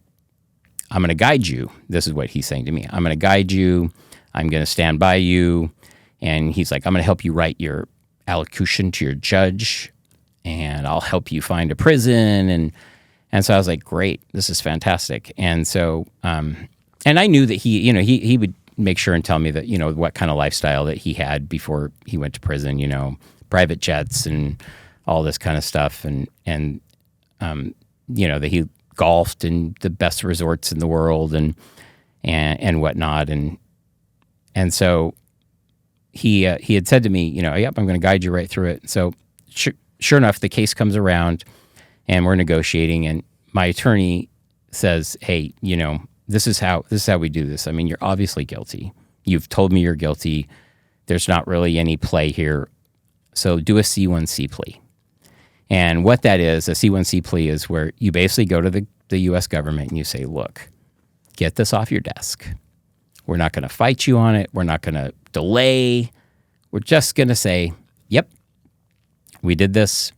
I'm going to guide you. This is what he's saying to me. I'm going to guide you. I'm going to stand by you. And he's like, I'm going to help you write your allocution to your judge, and I'll help you find a prison. And so I was like, great, this is fantastic. And so, and I knew that he would make sure and tell me that, you know, what kind of lifestyle that he had before he went to prison, you know, private jets and all this kind of stuff. And you know, that he golfed in the best resorts in the world and whatnot. And so he had said to me, you know, yep, I'm going to guide you right through it. So sure enough, the case comes around, and we're negotiating, and my attorney says, hey, you know, this is how we do this. I mean, you're obviously guilty. You've told me you're guilty. There's not really any play here. So do a C1C plea. And what that is, a C1C plea is where you basically go to the U.S. government and you say, look, get this off your desk. We're not going to fight you on it. We're not going to delay. We're just going to say, yep, we did this,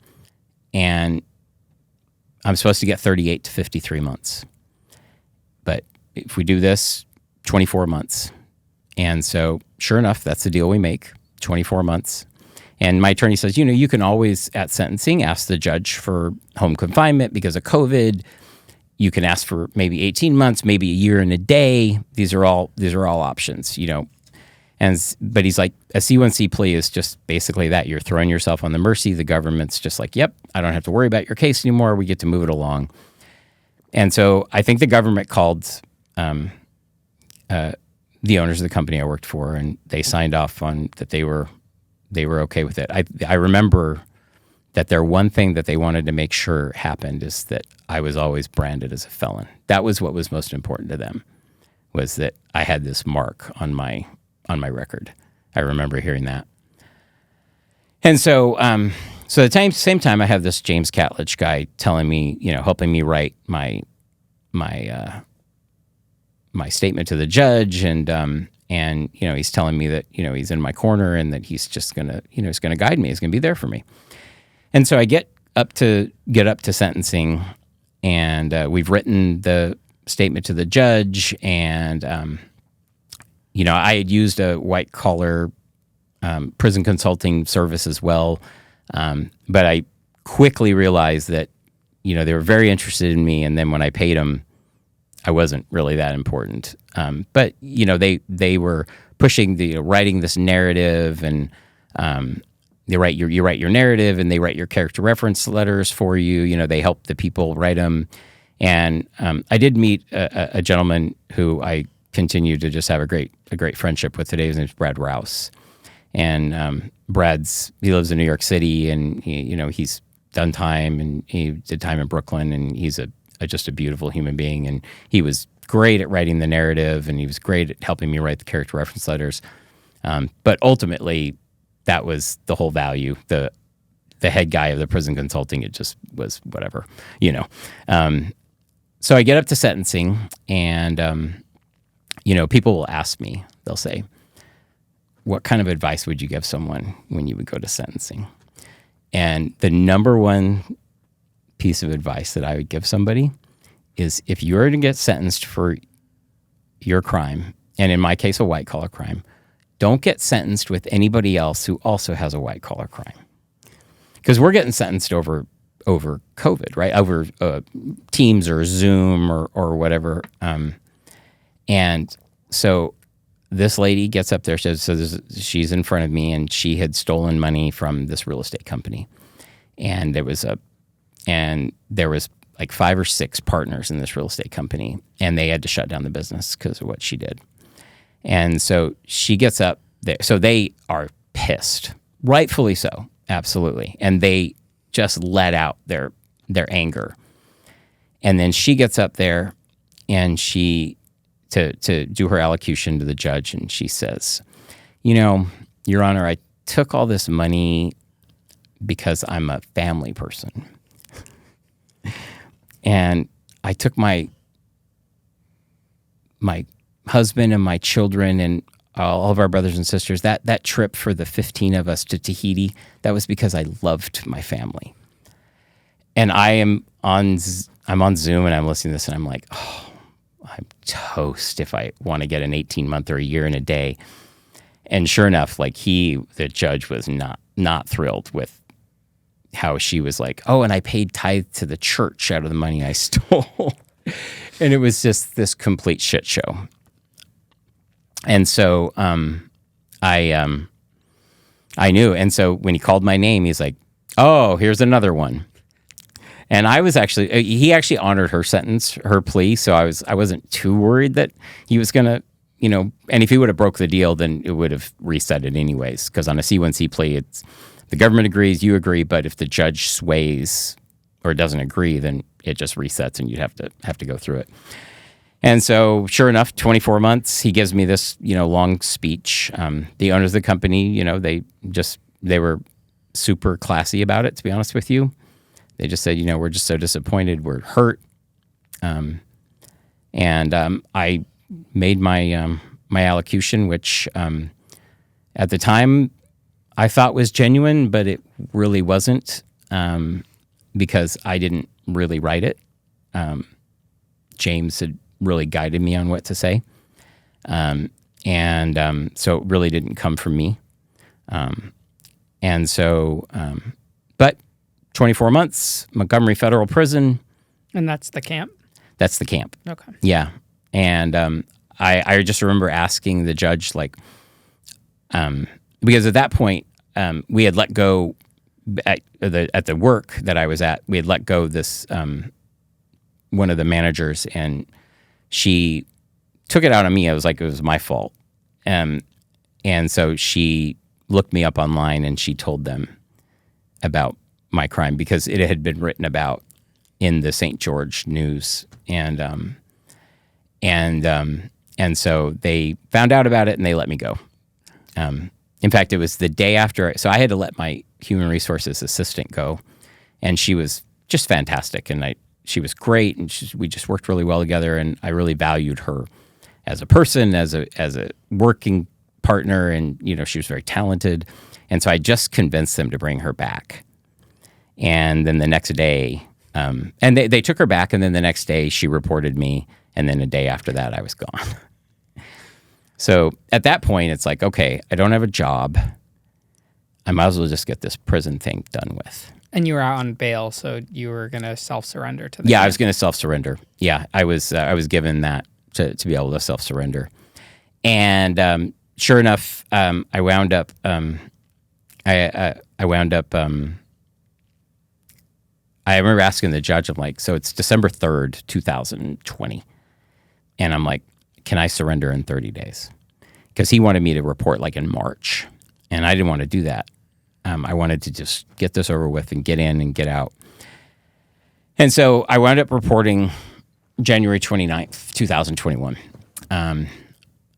and I'm supposed to get 38 to 53 months. But if we do this, 24 months. And so sure enough, that's the deal we make, 24 months. And my attorney says, you know, you can always at sentencing ask the judge for home confinement because of COVID. You can ask for maybe 18 months, maybe a year and a day. These are all options, you know. But he's like, a C1C plea is just basically that. You're throwing yourself on the mercy. The government's just like, yep, I don't have to worry about your case anymore. We get to move it along. And so I think the government called the owners of the company I worked for, and they signed off on that they were okay with it. I remember that their one thing that they wanted to make sure happened is that I was always branded as a felon. That was what was most important to them, was that I had this mark on my record. I remember hearing that. And so, so at the same time, I have this James Catlage guy telling me, you know, helping me write my statement to the judge, and you know, he's telling me that, you know, he's in my corner and that he's just gonna, you know, he's gonna guide me. He's gonna be there for me. And so I get up to sentencing, and we've written the statement to the judge, and you know, I had used a white collar prison consulting service as well, but I quickly realized that, you know, they were very interested in me, and then when I paid them, I wasn't really that important. But you know, they were pushing writing this narrative, and you write your narrative, and they write your character reference letters for you. You know, they help the people write them, And I did meet a gentleman who I continue to just have a great friendship with today. His name's Brad Rouse. And he lives in New York City, and he's done time, and he did time in Brooklyn, and he's just a beautiful human being. And he was great at writing the narrative, and he was great at helping me write the character reference letters. But ultimately, that was the whole value. The head guy of the prison consulting, it just was whatever, So I get up to sentencing, and people will ask me. They'll say, "What kind of advice would you give someone when you would go to sentencing?" And the number one piece of advice that I would give somebody is, if you're to get sentenced for your crime, and in my case, a white-collar crime, don't get sentenced with anybody else who also has a white-collar crime. Because we're getting sentenced over COVID, right? Over Teams or Zoom or whatever. And so this lady gets up there, she's in front of me, and she had stolen money from this real estate company. And there was like 5 or 6 partners in this real estate company, and they had to shut down the business because of what she did. And so she gets up there. So they are pissed, rightfully so, absolutely. And they just let out their anger. And then she gets up there, and she to do her allocution to the judge, and she says, Your Honor, I took all this money because I'm a family person. And I took my husband and my children and all of our brothers and sisters, that trip for the 15 of us to Tahiti, that was because I loved my family. And I'm on Zoom, and I'm listening to this, and I'm like, oh, I'm toast if I want to get an 18-month or a year and a day. And sure enough, the judge was not thrilled with how she was like, oh, and I paid tithe to the church out of the money I stole. And it was just this complete shit show. And so I knew. And so when he called my name, he's like, oh, here's another one. And I was he actually honored her sentence, her plea. So I wasn't too worried that he was going to, and if he would have broke the deal, then it would have reset it anyways. Because on a C1C plea, it's the government agrees, you agree, but if the judge sways or doesn't agree, then it just resets, and you'd have to go through it. And so, sure enough, 24 months, he gives me this, long speech. The owners of the company, they were super classy about it, to be honest with you. They just said, we're just so disappointed, we're hurt. And I made my allocution, which at the time I thought was genuine, but it really wasn't, because I didn't really write it. James had really guided me on what to say. So it really didn't come from me. But 24 months, Montgomery Federal Prison. And that's the camp? That's the camp. Okay. Yeah. And I just remember asking the judge, because at that point, we had let go at the work that I was at. We had let go this one of the managers, and she took it out on me. I was like, it was my fault. And so she looked me up online, and she told them about my crime because it had been written about in the St. George News, and so they found out about it, and they let me go. In fact, it was the day after, so I had to let my human resources assistant go, and she was just fantastic, and she was great, and we just worked really well together, and I really valued her as a person, as a working partner, and she was very talented, and so I just convinced them to bring her back. And then the next day, and they took her back, and then the next day she reported me, and then a day after that I was gone. So at that point, it's like, okay, I don't have a job. I might as well just get this prison thing done with. And you were out on bail, so you were going to self-surrender to the Yeah, camp. I was going to self-surrender. Yeah, I was given that to be able to self-surrender. And sure enough, I wound up I remember asking the judge, I'm like, so it's December 3rd, 2020. And I'm like, can I surrender in 30 days? Because he wanted me to report like in March. And I didn't want to do that. I wanted to just get this over with and get in and get out. And so I wound up reporting January 29th, 2021. I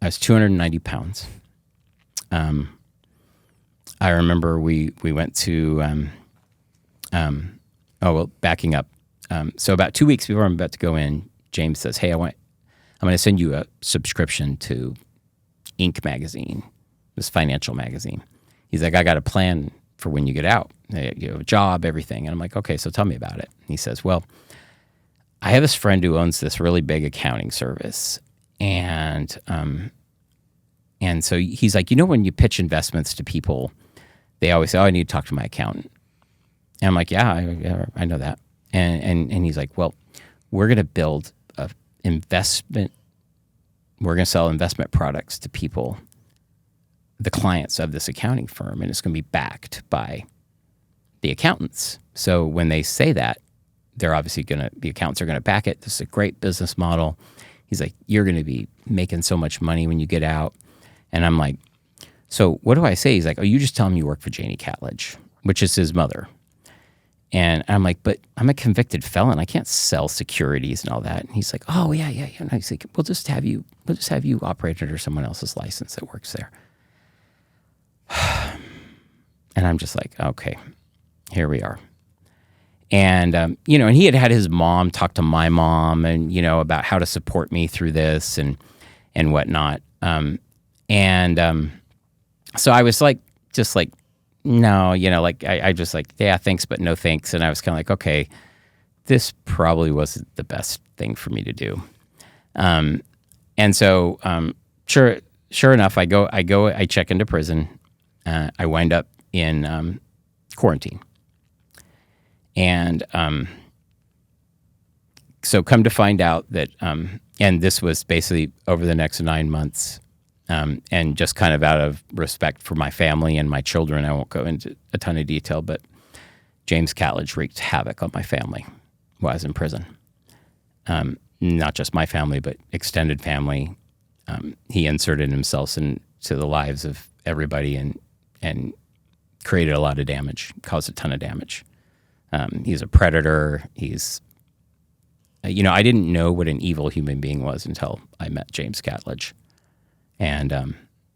was 290 pounds. I remember we went to, backing up. So about 2 weeks before I'm about to go in, James says, hey, I'm going to send you a subscription to Inc. magazine, this financial magazine. He's like, I got a plan for when you get out. You have a job, everything. And I'm like, okay, so tell me about it. And he says, well, I have this friend who owns this really big accounting service. And so he's like, when you pitch investments to people, they always say, oh, I need to talk to my accountant. And I'm like, yeah, I know that. And he's like, well, we're going to build a investment. We're going to sell investment products to people, the clients of this accounting firm, and it's going to be backed by the accountants. So when they say that, they're obviously the accountants are going to back it. This is a great business model. He's like, you're going to be making so much money when you get out. And I'm like, so what do I say? He's like, oh, you just tell him you work for Janie Catlage, which is his mother. And I'm like, but I'm a convicted felon. I can't sell securities and all that. And he's like, oh, yeah. And he's like, we'll just have you operate under someone else's license that works there. And I'm just like, okay, here we are. And, and he had his mom talk to my mom and, about how to support me through this and whatnot. So I was like, just like, no, I just like, yeah, thanks, but no thanks. And I was kind of like, okay, this probably wasn't the best thing for me to do. And so, sure enough, I check into prison. I wind up in quarantine. And so come to find out that, and this was basically over the next 9 months, and just kind of out of respect for my family and my children, I won't go into a ton of detail, but James Catlage wreaked havoc on my family while I was in prison. Not just my family, but extended family. He inserted himself into the lives of everybody and created a lot of damage, caused a ton of damage. He's a predator. He's, I didn't know what an evil human being was until I met James Catlage. And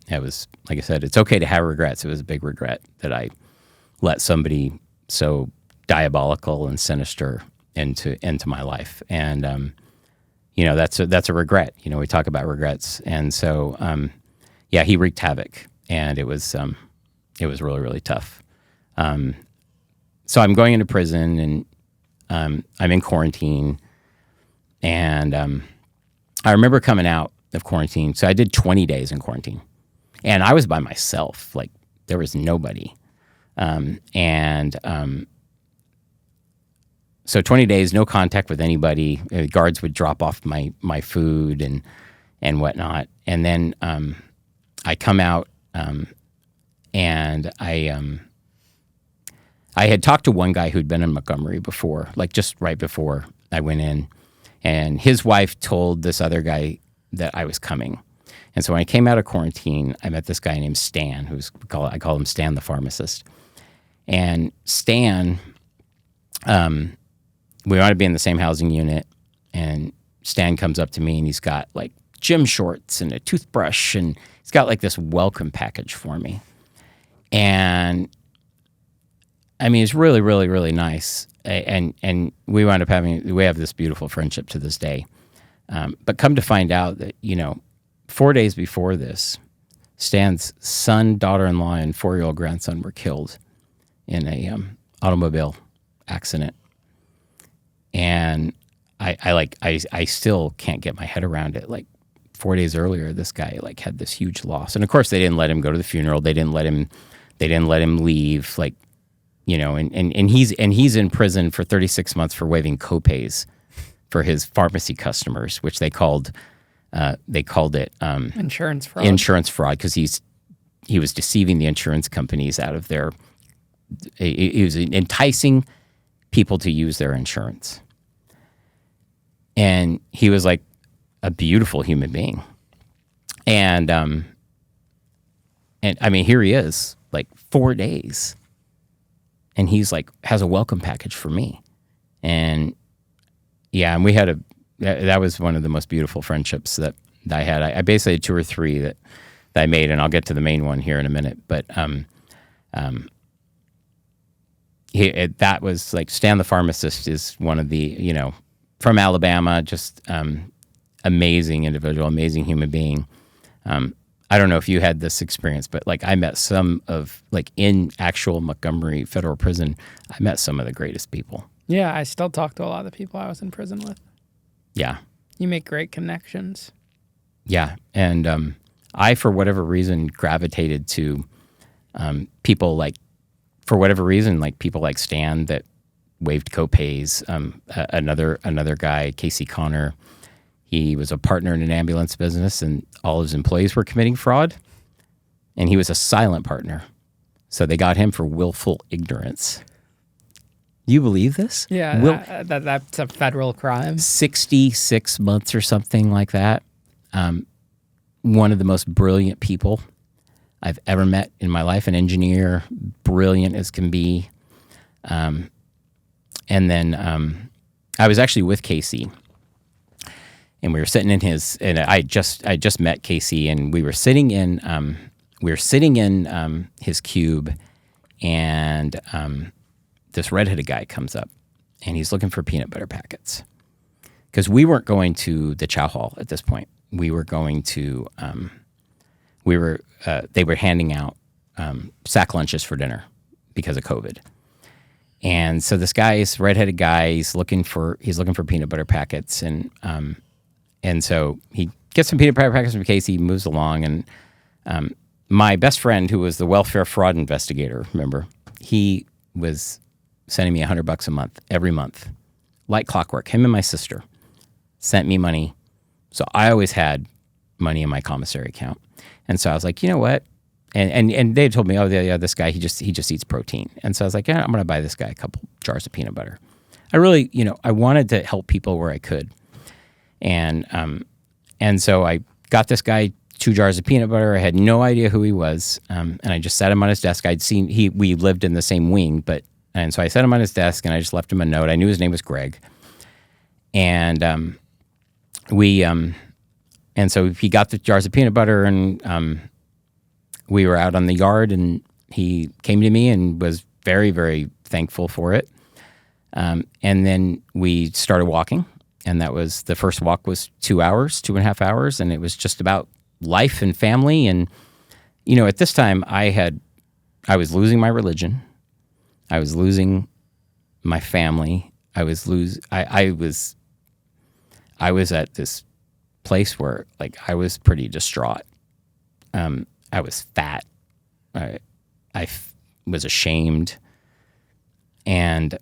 it was, like I said, it's okay to have regrets. It was a big regret that I let somebody so diabolical and sinister into my life. And, that's a regret. We talk about regrets. And so, he wreaked havoc, and it was really, really tough. So I'm going into prison, and I'm in quarantine. And I remember coming out of quarantine. So I did 20 days in quarantine. And I was by myself. Like, there was nobody. So 20 days, no contact with anybody. Guards would drop off my food and whatnot. And then I come out, and I had talked to one guy who'd been in Montgomery before, like just right before I went in. And his wife told this other guy that I was coming. And so when I came out of quarantine, I met this guy named Stan, I call him Stan the pharmacist. And Stan, we want to be in the same housing unit, and Stan comes up to me, and he's got like gym shorts and a toothbrush, and he's got like this welcome package for me. And I mean, it's really, really, really nice. And we wound up we have this beautiful friendship to this day. But come to find out that, 4 days before this, Stan's son, daughter-in-law, and 4-year-old grandson were killed in a automobile accident. And I still can't get my head around it. Like 4 days earlier, this guy like had this huge loss. And of course they didn't let him go to the funeral. They didn't let him leave. Like, and he's in prison for 36 months for waiving copays for his pharmacy customers, which they called it insurance fraud. Insurance fraud, because he was deceiving the insurance companies out of their. He was enticing people to use their insurance. And he was like a beautiful human being. And I mean, here he is, like 4 days. And he's like, has a welcome package for me. And yeah, and we had that was one of the most beautiful friendships that I had. I basically had 2 or 3 that I made, and I'll get to the main one here in a minute. But that was like Stan the pharmacist is one of the, from Alabama, just amazing individual, amazing human being. I don't know if you had this experience, but like I met some of, like in actual Montgomery Federal Prison, I met some of the greatest people. Yeah, I still talk to a lot of the people I was in prison with. Yeah. You make great connections. Yeah. And I, for whatever reason, gravitated to people like, for whatever reason, like people like Stan that waived copays. Another guy, Casey Connor, he was a partner in an ambulance business, and all his employees were committing fraud, and he was a silent partner. So they got him for willful ignorance. You believe this? Yeah, that's a federal crime. 66 months or something like that. One of the most brilliant people I've ever met in my life, an engineer, brilliant as can be. And then I was actually with Casey, and we were sitting in his, and I just met Casey, and we were sitting in his cube, and this redheaded guy comes up, and he's looking for peanut butter packets, because we weren't going to the chow hall at this point. We were going to, they were handing out sack lunches for dinner because of COVID. And so this redheaded guy, he's looking for peanut butter packets, and so he gets some peanut butter packets from Casey, moves along, and my best friend, who was the welfare fraud investigator, remember, he was sending me $100 a month every month, like clockwork. Him and my sister sent me money, so I always had money in my commissary account. And so I was like, you know what? And they told me, oh yeah, this guy, he just eats protein. And so I was like, yeah, I'm going to buy this guy a couple jars of peanut butter. I really, I wanted to help people where I could. And so I got this guy 2 jars of peanut butter. I had no idea who he was. And I just sat him on his desk. We lived in the same wing, and so I sat him on his desk, and I just left him a note. I knew his name was Greg. And and so he got the jars of peanut butter, and we were out on the yard, and he came to me and was very, very thankful for it. And then we started walking, and the first walk was 2 hours, 2.5 hours, and it was just about life and family. And, at this time I was losing my religion. I was losing my family. I was at this place where, like, I was pretty distraught. I was fat. I was ashamed. And,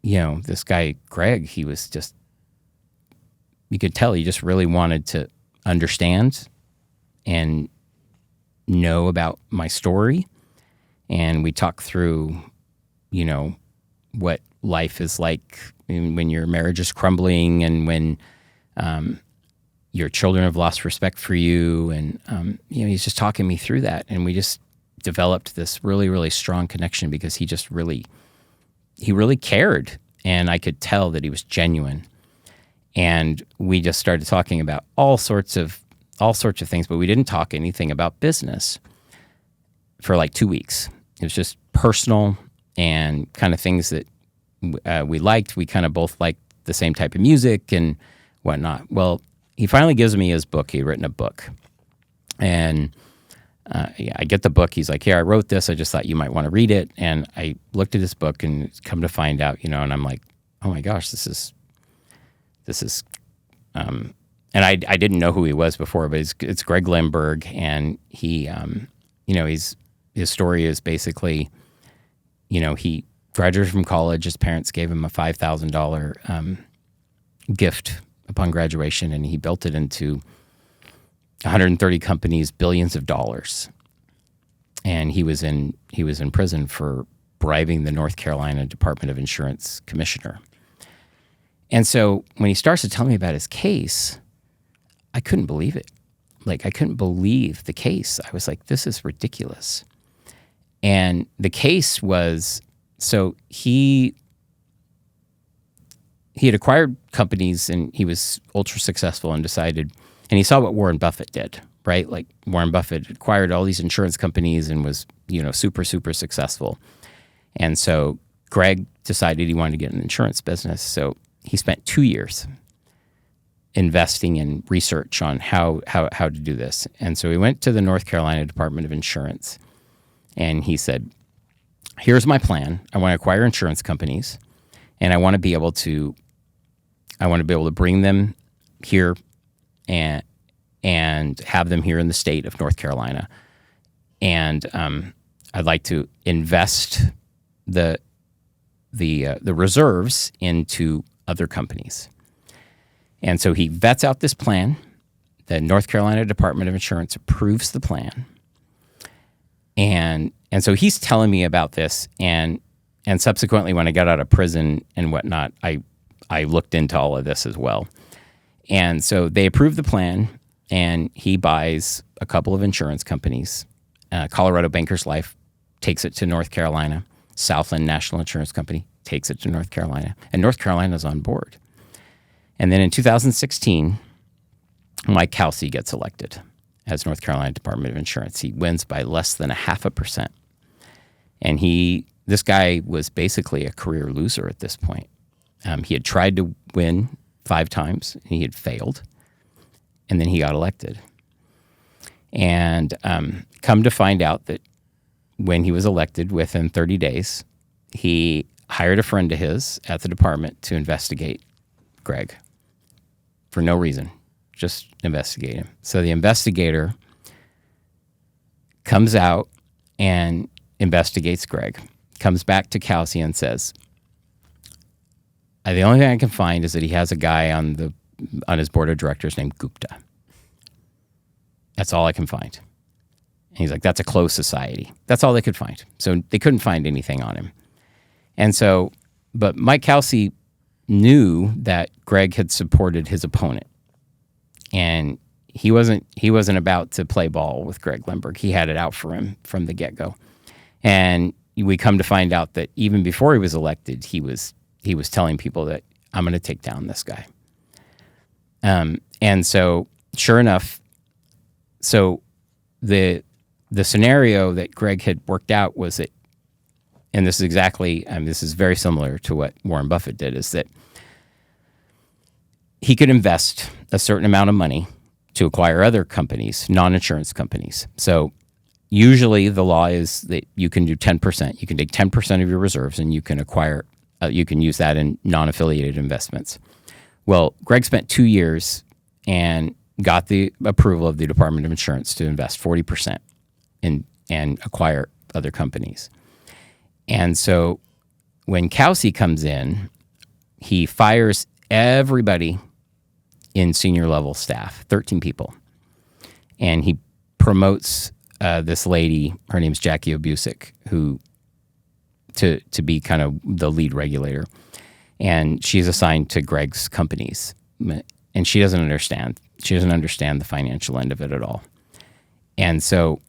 this guy, Greg, he was just, you could tell he just really wanted to understand and know about my story. And we talked through, what life is like when your marriage is crumbling, and when your children have lost respect for you. And, he's just talking me through that. And we just developed this really, really strong connection, because he really cared. And I could tell that he was genuine. And we just started talking about all sorts of things, but we didn't talk anything about business for like 2 weeks. It was just personal and kind of things that we liked. We kind of both liked the same type of music and whatnot. Well, he finally gives me his book. He'd written a book. And I get the book. He's like, here, I wrote this. I just thought you might want to read it. And I looked at his book, and come to find out, and I'm like, oh my gosh, this is, and I didn't know who he was before, but it's Greg Lindberg. And he, his story is basically, he graduated from college. His parents gave him a $5,000 gift upon graduation, and he built it into 130 companies, billions of dollars. And he was in prison for bribing the North Carolina Department of Insurance commissioner. And so when he starts to tell me about his case, I couldn't believe it. Like, I couldn't believe the case. I was like, this is ridiculous. And the case was, so he had acquired companies and he was ultra successful and decided, and he saw what Warren Buffett did, right? Like, Warren Buffett acquired all these insurance companies and was, super, super successful. And so Greg decided he wanted to get in the insurance business. So he spent 2 years investing in research on how to do this. And so he went to the North Carolina Department of Insurance and he said, here's my plan. I want to acquire insurance companies and I want to be able to bring them here and have them here in the state of North Carolina. And I'd like to invest the reserves into other companies. And so he vets out this plan. The North Carolina Department of Insurance approves the plan. And so he's telling me about this. And subsequently, when I got out of prison and whatnot, I looked into all of this as well. And so they approve the plan, and he buys a couple of insurance companies. Colorado Bankers Life takes it to North Carolina. Southland National Insurance Company takes it to North Carolina. And North Carolina's on board. And then in 2016, Mike Kelsey gets elected as North Carolina Department of Insurance. He wins by less than 0.5%. And this guy was basically a career loser at this point. He had tried to win 5 times, and he had failed. And then he got elected. And come to find out that when he was elected, within 30 days, he hired a friend of his at the department to investigate Greg for no reason, just investigate him. So the investigator comes out and investigates Greg, comes back to Kelsey and says, the only thing I can find is that he has a guy on his board of directors named Gupta. That's all I can find. And he's like, that's a closed society. That's all they could find. So they couldn't find anything on him. And so, but Mike Kelsey knew that Greg had supported his opponent. And he wasn't about to play ball with Greg Lindberg. He had it out for him from the get-go. And we come to find out that even before he was elected, he was telling people that I'm going to take down this guy. And so sure enough, so the scenario that Greg had worked out was that, and this is exactly, this is very similar to what Warren Buffett did, is that he could invest a certain amount of money to acquire other companies, non-insurance companies. So usually the law is that you can do 10%. You can take 10% of your reserves and you can acquire, you can use that in non-affiliated investments. Well, Greg spent 2 years and got the approval of the Department of Insurance to invest 40% and acquire other companies. And so when Kelsey comes in, he fires everybody in senior level staff, 13 people. And he promotes this lady, her name's Jackie Obusick, who to be kind of the lead regulator. And she's assigned to Greg's companies. And she doesn't understand. She doesn't understand the financial end of it at all. And so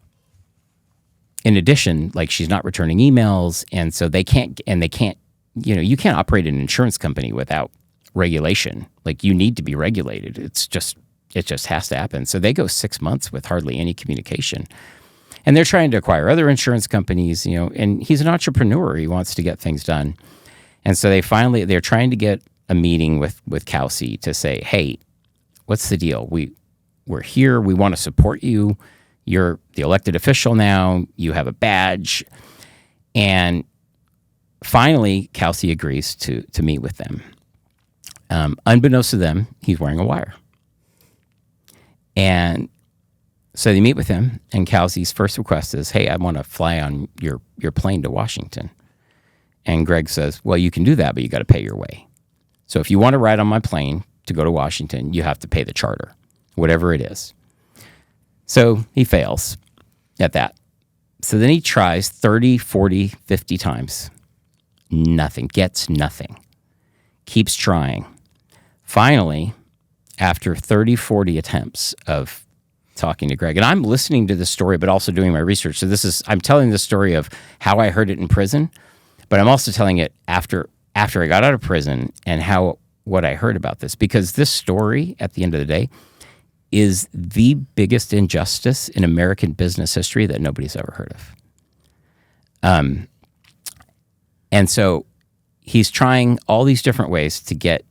in addition, like, she's not returning emails. And so they can't, you can't operate an insurance company without regulation. Like, you need to be regulated. It just has to happen. So they go 6 months with hardly any communication. And they're trying to acquire other insurance companies, and he's an entrepreneur. He wants to get things done. And so they're trying to get a meeting with Kelsey to say, hey, what's the deal? We're here. We want to support you. You're the elected official now. You have a badge. And finally, Kelsey agrees to meet with them. Unbeknownst to them, he's wearing a wire. And so they meet with him, and Kelsey's first request is, hey, I want to fly on your plane to Washington. And Greg says, well, you can do that, but you got to pay your way. So if you want to ride on my plane to go to Washington, you have to pay the charter, whatever it is. So he fails at that. So then he tries 30, 40, 50 times. Nothing. Gets nothing. Keeps trying. Finally, after 30, 40 attempts of talking to Greg, and I'm listening to this story, but also doing my research. So I'm telling the story of how I heard it in prison, but I'm also telling it after I got out of prison and what I heard about this, because this story at the end of the day is the biggest injustice in American business history that nobody's ever heard of. And so he's trying all these different ways to get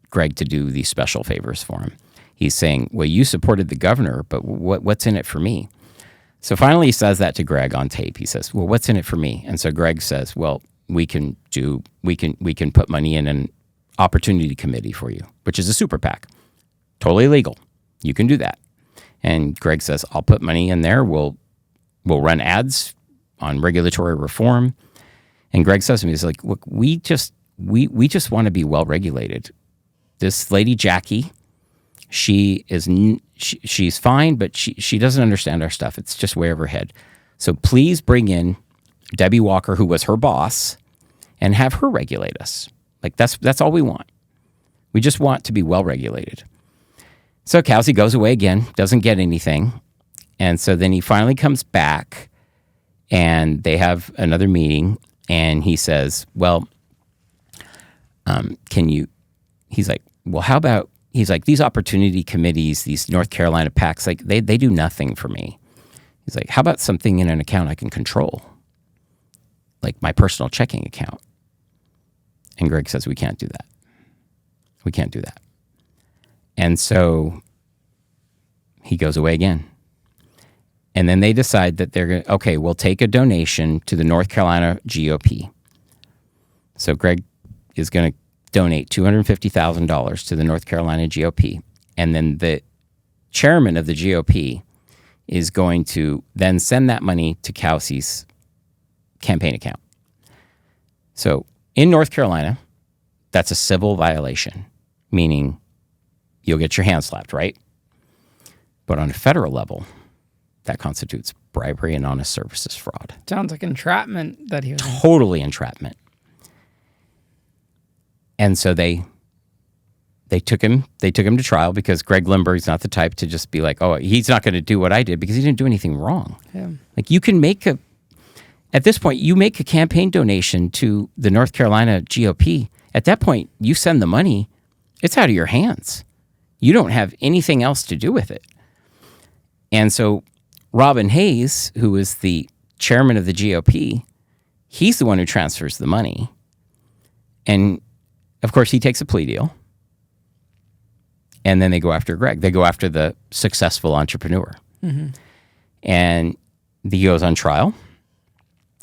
Greg to do these special favors for him. He's saying, well, you supported the governor, but what's in it for me? So finally he says that to Greg on tape. He says, well, what's in it for me? And so Greg says, well, we can put money in an opportunity committee for you, which is a super PAC. Totally legal. You can do that. And Greg says, I'll put money in there. We'll run ads on regulatory reform. And Greg says to me, he's like, look, we just want to be well regulated. This lady, Jackie, she's fine, but she doesn't understand our stuff. It's just way over her head. So please bring in Debbie Walker, who was her boss, and have her regulate us. Like that's all we want. We just want to be well regulated. So Kelsey goes away again, doesn't get anything. And so then he finally comes back and they have another meeting and he says, well, he's like, well, how about, he's like, these opportunity committees, these North Carolina PACs, like they do nothing for me. He's like, how about something in an account I can control? Like my personal checking account. And Greg says, we can't do that. We can't do that. And so he goes away again. And then they decide that they're going to, okay, we'll take a donation to the North Carolina GOP. So Greg is going to donate $250,000 to the North Carolina GOP. And then the chairman of the GOP is going to then send that money to Kelsey's campaign account. So in North Carolina, that's a civil violation, meaning you'll get your hand slapped, right? But on a federal level, that constitutes bribery and honest services fraud. Sounds like entrapment that he was in. Totally entrapment. And so they took him to trial because Greg Lindberg's not the type to just be like, oh, he's not going to do what I did because he didn't do anything wrong. Yeah. Like at this point, you make a campaign donation to the North Carolina GOP. At that point, you send the money, it's out of your hands. You don't have anything else to do with it. And so Robin Hayes, who is the chairman of the GOP, he's the one who transfers the money. And of course, he takes a plea deal. And then they go after Greg. They go after the successful entrepreneur. Mm-hmm. And he goes on trial.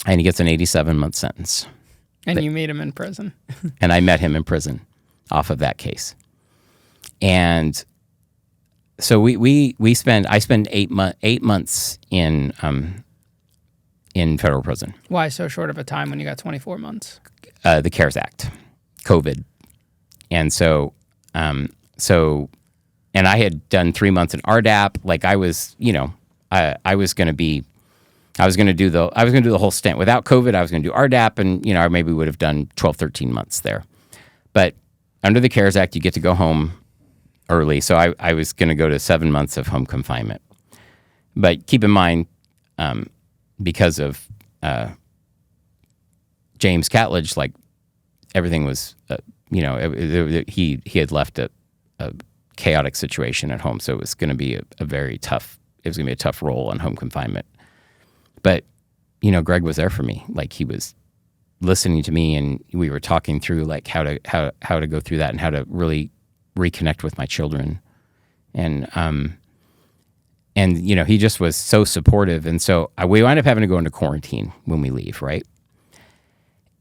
And he gets an 87-month sentence. And you meet him in prison. And I met him in prison off of that case. And so I spend 8 months in federal prison. Why so short of a time when you got 24 months? The CARES Act, COVID. And so and I had done 3 months in RDAP. Like I was going to do the whole stint. Without COVID, I was going to do RDAP, and I maybe would have done 12, 13 months there. But under the CARES Act, you get to go home early. So I was going to go to 7 months of home confinement. But keep in mind, because of James Catlage, like everything was, he had left a chaotic situation at home. So it was going to be a tough role on home confinement. But, Greg was there for me. Like he was listening to me and we were talking through like how to go through that and how to really reconnect with my children. And he just was so supportive. And so we wind up having to go into quarantine when we leave. Right.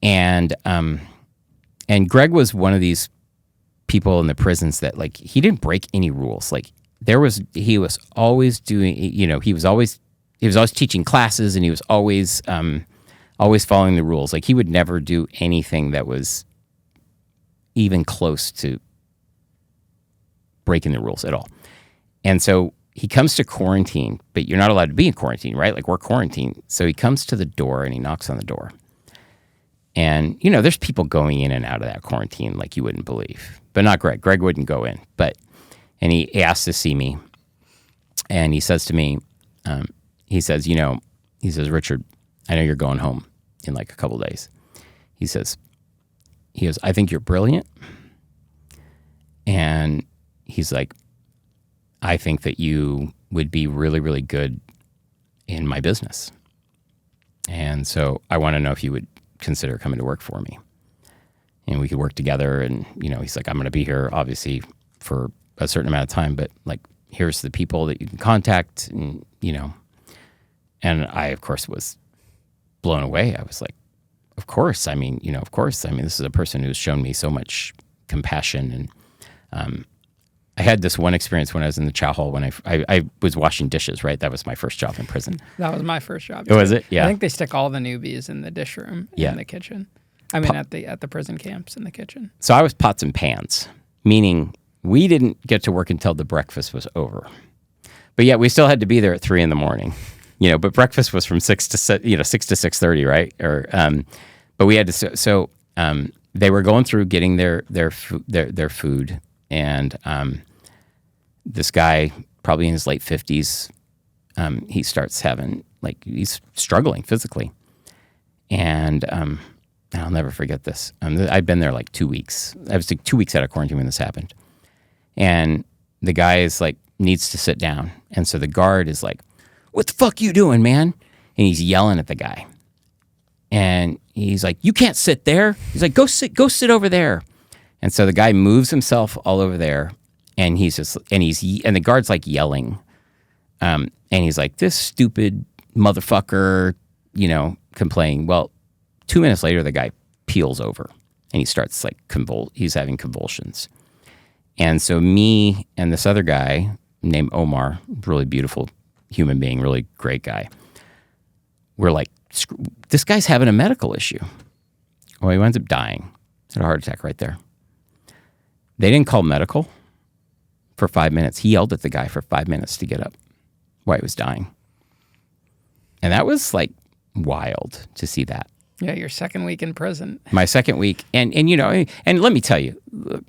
And Greg was one of these people in the prisons that like, he didn't break any rules. Like he was always doing, he was always teaching classes and he was always following the rules. Like he would never do anything that was even close to breaking the rules at all. And so he comes to quarantine, but you're not allowed to be in quarantine, right? Like we're quarantined. So he comes to the door and he knocks on the door. And, there's people going in and out of that quarantine like you wouldn't believe. But not Greg. Greg wouldn't go in. And he asked to see me. And he says to me, he says, Richard, I know you're going home in like a couple of days. He goes, I think you're brilliant. And he's like, I think that you would be really, really good in my business. And so I want to know if you would consider coming to work for me. And we could work together. And, he's like, I'm going to be here obviously for a certain amount of time, but like, here's the people that you can contact. And, and I, of course, was blown away. I was like, of course. I mean, this is a person who's shown me so much compassion. And I had this one experience when I was in the chow hall when I was washing dishes, right? That was my first job in prison. That was my first job. Was it? Yeah. I think they stick all the newbies in the dish room in the kitchen. I mean, at the prison camps in the kitchen. So I was pots and pans, meaning we didn't get to work until the breakfast was over. But yet we still had to be there at 3 a.m, but breakfast was from 6 to 6:30, right? But we had to, so they were going through getting their food. And this guy, probably in his late 50s, he starts having, he's struggling physically. And I'll never forget this. I'd been there like 2 weeks. I was like 2 weeks out of quarantine when this happened. And the guy is like, needs to sit down. And so the guard is like, what the fuck you doing, man? And he's yelling at the guy. And he's like, you can't sit there. He's like, go sit over there. And so the guy moves himself all over there, and and the guard's like yelling, and he's like, this stupid motherfucker, complaining. Well, 2 minutes later, the guy peels over, and he starts like he's having convulsions. And so me and this other guy named Omar, really beautiful human being, really great guy, we're like, this guy's having a medical issue. Well, he winds up dying. Had a heart attack right there. They didn't call medical for 5 minutes. He yelled at the guy for 5 minutes to get up while he was dying. And that was like wild to see that. Yeah, your second week in prison. My second week. And let me tell you,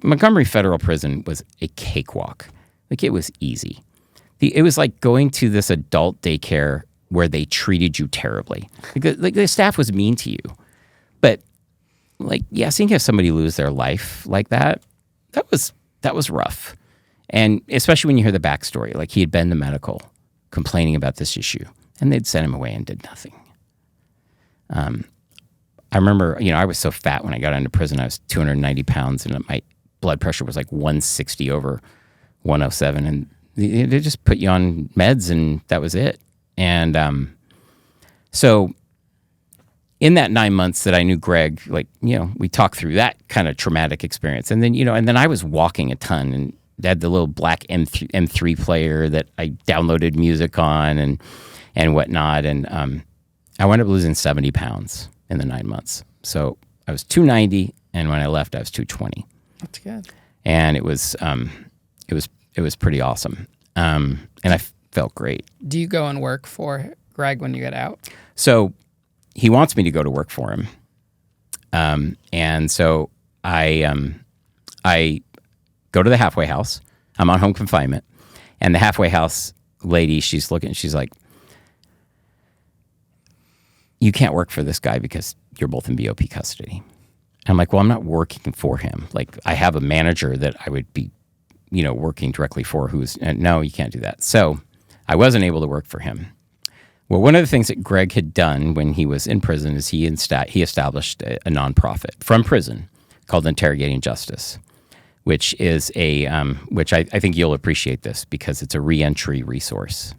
Montgomery Federal Prison was a cakewalk. Like it was easy. It was like going to this adult daycare where they treated you terribly. Like the staff was mean to you. But seeing somebody lose their life like that, that was rough. And especially when you hear the backstory, like he had been to medical complaining about this issue and they'd sent him away and did nothing. I remember, I was so fat when I got into prison. I was 290 pounds and my blood pressure was like 160 over 107. And they just put you on meds and that was it. And so in that 9 months that I knew Greg, we talked through that kind of traumatic experience. And then, I was walking a ton and had the little black M3 player that I downloaded music on and whatnot. And I wound up losing 70 pounds in the 9 months. So I was 290, and when I left, I was 220. That's good. And it was pretty awesome. And I felt great. Do you go and work for Greg when you get out? So he wants me to go to work for him. And so I go to the halfway house. I'm on home confinement. And the halfway house lady, she's like, you can't work for this guy because you're both in BOP custody. And I'm like, well, I'm not working for him. Like, I have a manager that I would be, working directly for no, you can't do that. So I wasn't able to work for him. Well, one of the things that Greg had done when he was in prison is he established a nonprofit from prison called Interrogating Justice, which is which I think you'll appreciate this because it's a reentry resource.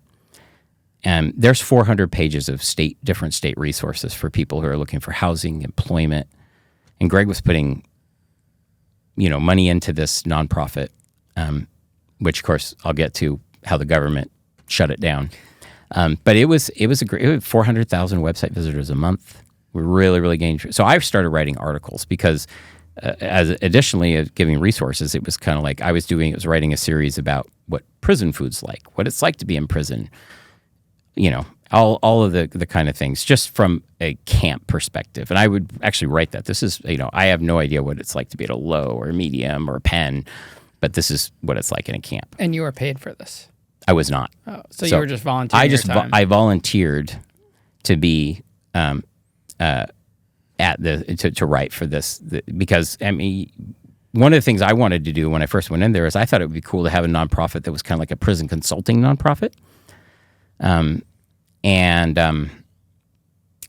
And there's 400 pages of different state resources for people who are looking for housing, employment. And Greg was putting, money into this nonprofit, which of course I'll get to how the government shut it down. But it was a great 400,000 website visitors a month. We're really, really gaining. So I started writing articles because as additionally giving resources, it was kind of like I was writing a series about what prison food's like, what it's like to be in prison, all of the kind of things, just from a camp perspective. And I would actually write that. This is, I have no idea what it's like to be at a low or a medium or a pen, but this is what it's like in a camp. And you were paid for this? I was not. Oh, so you were just volunteering your time. I volunteered to be to write for this because one of the things I wanted to do when I first went in there is I thought it would be cool to have a nonprofit that was kind of like a prison consulting nonprofit. And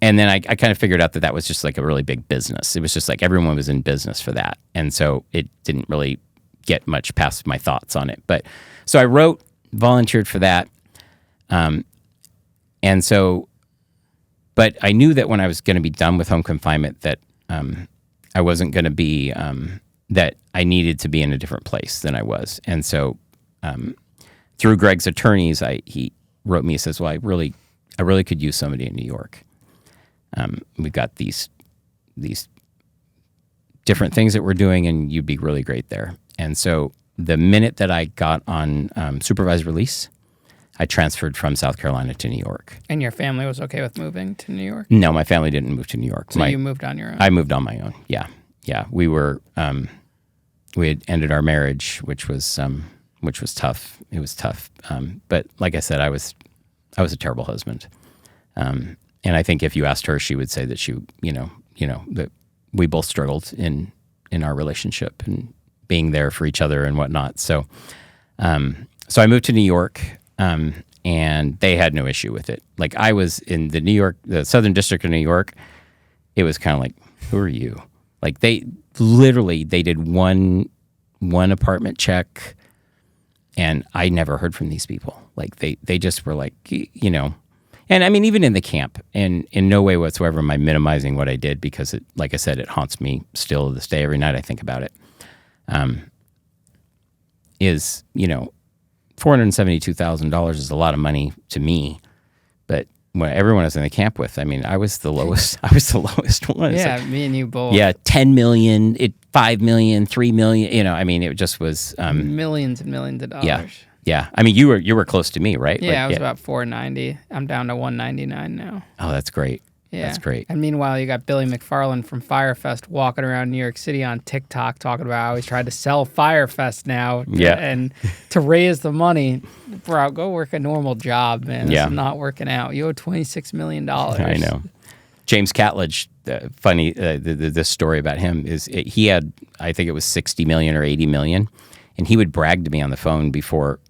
then I kind of figured out that was just like a really big business. It was just like everyone was in business for that. And so it didn't really get much past my thoughts on it. But so I volunteered for that. But I knew that when I was going to be done with home confinement that I wasn't going to be, that I needed to be in a different place than I was. And so through Greg's attorneys, he wrote me, he says, well, I really could use somebody in New York. We've got these different things that we're doing, and you'd be really great there. And so the minute that I got on supervised release, I transferred from South Carolina to New York. And your family was okay with moving to New York? No, my family didn't move to New York. So you moved on your own? I moved on my own. Yeah. We were we had ended our marriage, which was tough. It was tough. But like I said, I was a terrible husband. And I think if you asked her, she would say that that we both struggled in our relationship and being there for each other and whatnot. So I moved to New York. And they had no issue with it. Like I was in the Southern District of New York. It was kind of like, who are you? Like they did one apartment check, and I never heard from these people. Like they just were like, and I mean, even in the camp, and in no way whatsoever am I minimizing what I did, because it, like I said, it haunts me still to this day. Every night I think about it. $472,000 is a lot of money to me, but when everyone I was in the camp with, I mean, I was the lowest. I was the lowest one. Yeah, like, me and you both. Yeah, 10 million, 5 million, 3 million. I mean, it just was millions and millions of dollars. Yeah. I mean, you were close to me, right? Yeah, I was about 490. I'm down to 199 now. Oh, that's great. Yeah. That's great. And meanwhile, you got Billy McFarland from Firefest walking around New York City on TikTok talking about how he's tried to sell Firefest now. And to raise the money. Bro, go work a normal job, man. This is not working out. You owe $26 million. I know. James Catlage, funny, this story about him is he had, I think it was 60 million or 80 million. And he would brag to me on the phone before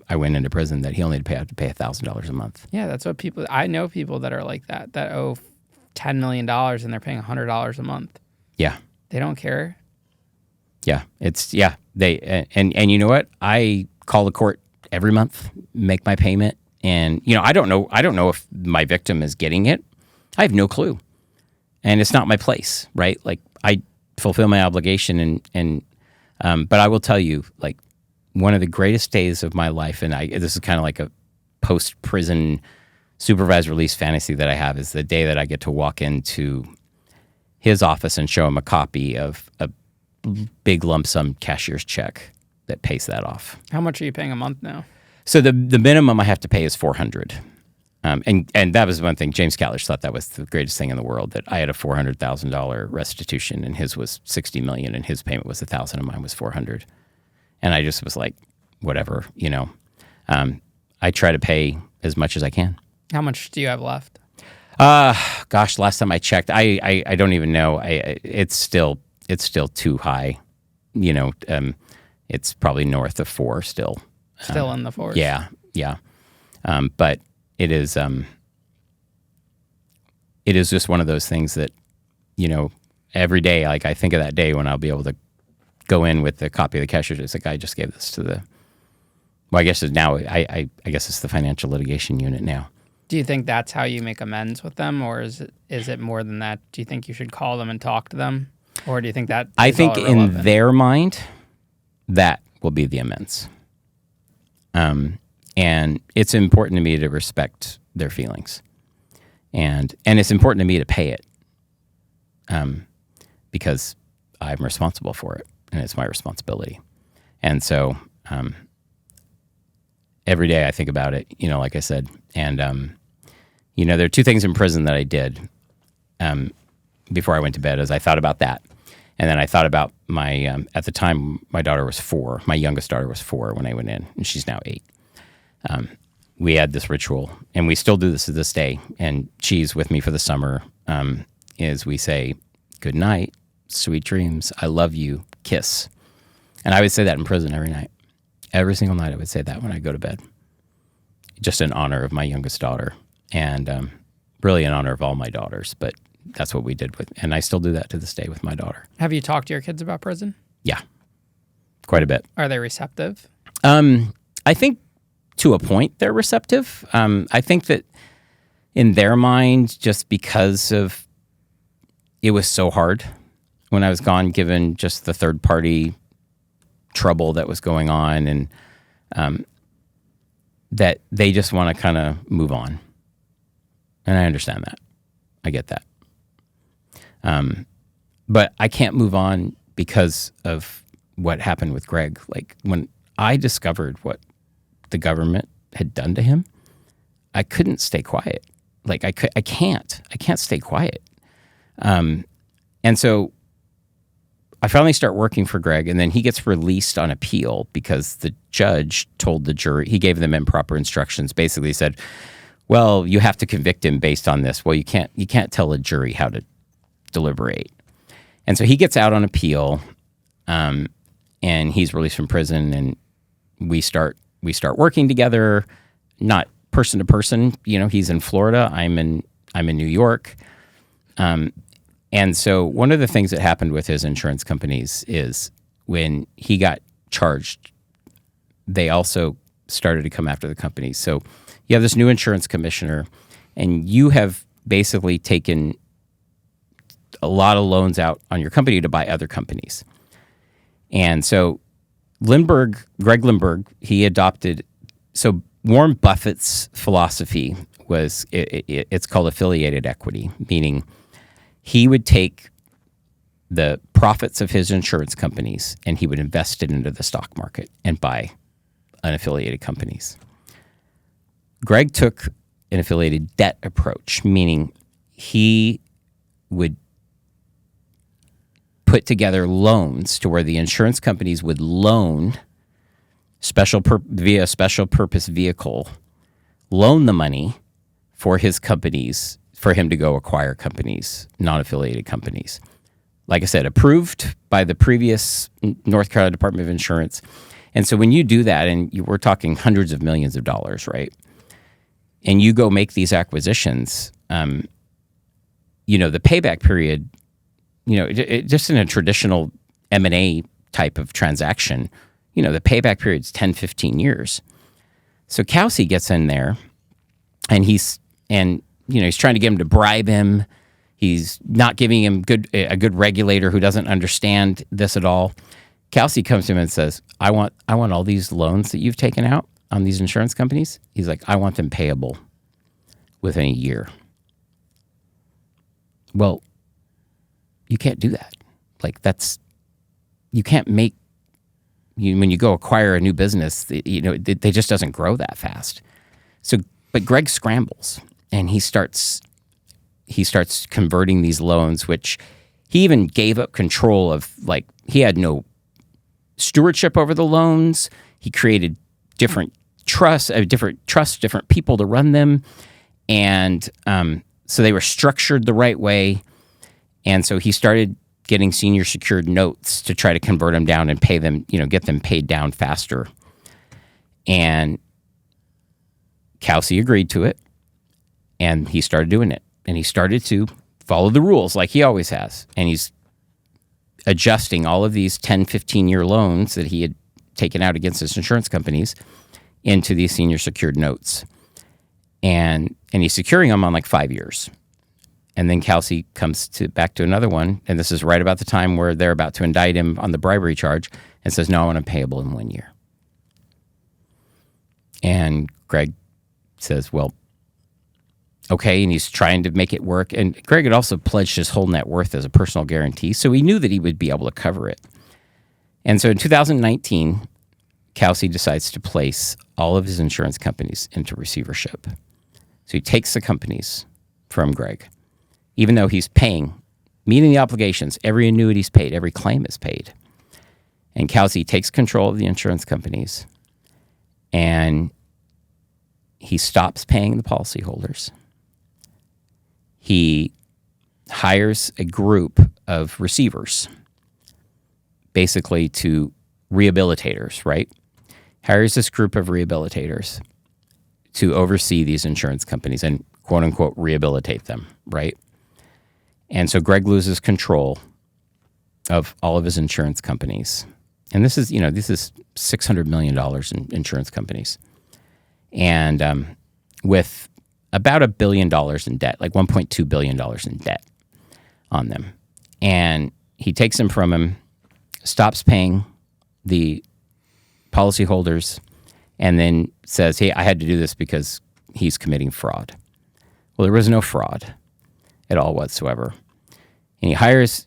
I went into prison that he only had to pay $1,000 a month. Yeah, that's what I know people that are like that owe $10 million and they're paying $100 a month. Yeah. They don't care. Yeah. And you know what? I call the court every month, make my payment. And, I don't know if my victim is getting it. I have no clue. And it's not my place, right? Like I fulfill my obligation but I will tell you, like, one of the greatest days of my life, and this is kind of like a post-prison supervised release fantasy that I have, is the day that I get to walk into his office and show him a copy of a big lump sum cashier's check that pays that off. How much are you paying a month now? So the minimum I have to pay is $400. And that was one thing. James Catlage thought that was the greatest thing in the world, that I had a $400,000 restitution and his was $60 million and his payment was $1,000 and mine was $400. And I just was like, whatever, I try to pay as much as I can. How much do you have left? Gosh, last time I checked, I don't even know. It's still too high. It's probably north of 4 still. Still in the 4s. Yeah. But it is just one of those things that, every day, like I think of that day when I'll be able to go in with the copy of the cashier's. It's like, I just gave this to I guess it's now, I guess it's the financial litigation unit now. Do you think that's how you make amends with them, or is it more than that? Do you think you should call them and talk to them, or do you think that? I think in their mind, that will be the amends. And it's important to me to respect their feelings, and it's important to me to pay it, because I'm responsible for it, and it's my responsibility. And so every day I think about it, like I said. And, there are two things in prison that I did before I went to bed, as I thought about that. And then I thought about my, at the time, my daughter was 4. My youngest daughter was 4 when I went in, and she's now 8. We had this ritual, and we still do this to this day. And she's with me for the summer, is we say, good night, sweet dreams, I love you, kiss. And I would say that in prison every night. Every single night I would say that when I go to bed. Just in honor of my youngest daughter, and really in honor of all my daughters. But that's what we did and I still do that to this day with my daughter. Have you talked to your kids about prison? Yeah, quite a bit. Are they receptive? I think to a point they're receptive. I think that in their mind, just because of it was so hard when I was gone, given just the third party trouble that was going on, and that they just want to kind of move on. And I understand that. I get that. But I can't move on because of what happened with Greg. Like, when I discovered what the government had done to him, I couldn't stay quiet. Like, I can't stay quiet. And so I finally start working for Greg, and then he gets released on appeal because the judge told the jury, he gave them improper instructions, basically said, well, you have to convict him based on this. Well, you can't tell a jury how to deliberate. And so he gets out on appeal, and he's released from prison, and we start working together, not person to person. He's in Florida, I'm in New York. And so one of the things that happened with his insurance companies is when he got charged, they also started to come after the companies. So you have this new insurance commissioner, and you have basically taken a lot of loans out on your company to buy other companies. And so Greg Lindberg, he adopted, so Warren Buffett's philosophy was, it's called affiliated equity, meaning he would take the profits of his insurance companies and he would invest it into the stock market and buy unaffiliated companies. Greg took an affiliated debt approach, meaning he would put together loans to where the insurance companies would loan via a special purpose vehicle, loan the money for his companies, for him to go acquire companies, non-affiliated companies. Like I said, approved by the previous North Carolina Department of Insurance. And so when you do that, and we're talking hundreds of millions of dollars, right? And you go make these acquisitions, the payback period, just in a traditional M&A type of transaction, the payback period is 10, 15 years. So Kelsey gets in there, and he's trying to get him to bribe him. He's not giving him a good regulator who doesn't understand this at all. Kelsey comes to him and says, I want all these loans that you've taken out on these insurance companies. He's like, I want them payable within a year. Well, you can't do that. Like, you can't make, when you go acquire a new business, they just doesn't grow that fast. So, but Greg scrambles, and he starts converting these loans, which he even gave up control of. Like, he had no stewardship over the loans. He created different different people to run them. And so they were structured the right way. And so he started getting senior secured notes to try to convert them down and pay them, get them paid down faster. And Kelsey agreed to it, and he started doing it. And he started to follow the rules like he always has. And he's adjusting all of these 10, 15-year loans that he had taken out against his insurance companies into these senior secured notes. And he's securing them on like 5 years. And then Kelsey comes back to another one, and this is right about the time where they're about to indict him on the bribery charge, and says, no, I want them payable in 1 year. And Greg says, well, okay, and he's trying to make it work. And Greg had also pledged his whole net worth as a personal guarantee, so he knew that he would be able to cover it. And so in 2019, Kelsey decides to place all of his insurance companies into receivership. So he takes the companies from Greg, even though he's paying, meeting the obligations, every annuity is paid, every claim is paid. And Kelsey takes control of the insurance companies, and he stops paying the policyholders. He hires a group of receivers, basically to rehabilitators, right? Hires this group of rehabilitators to oversee these insurance companies and quote unquote rehabilitate them, right? And so Greg loses control of all of his insurance companies. And this is $600 million in insurance companies. And with about $1 billion in debt, like $1.2 billion in debt on them. And he takes them from him, stops paying the policyholders, and then says, hey, I had to do this because he's committing fraud. Well, there was no fraud at all whatsoever. And he hires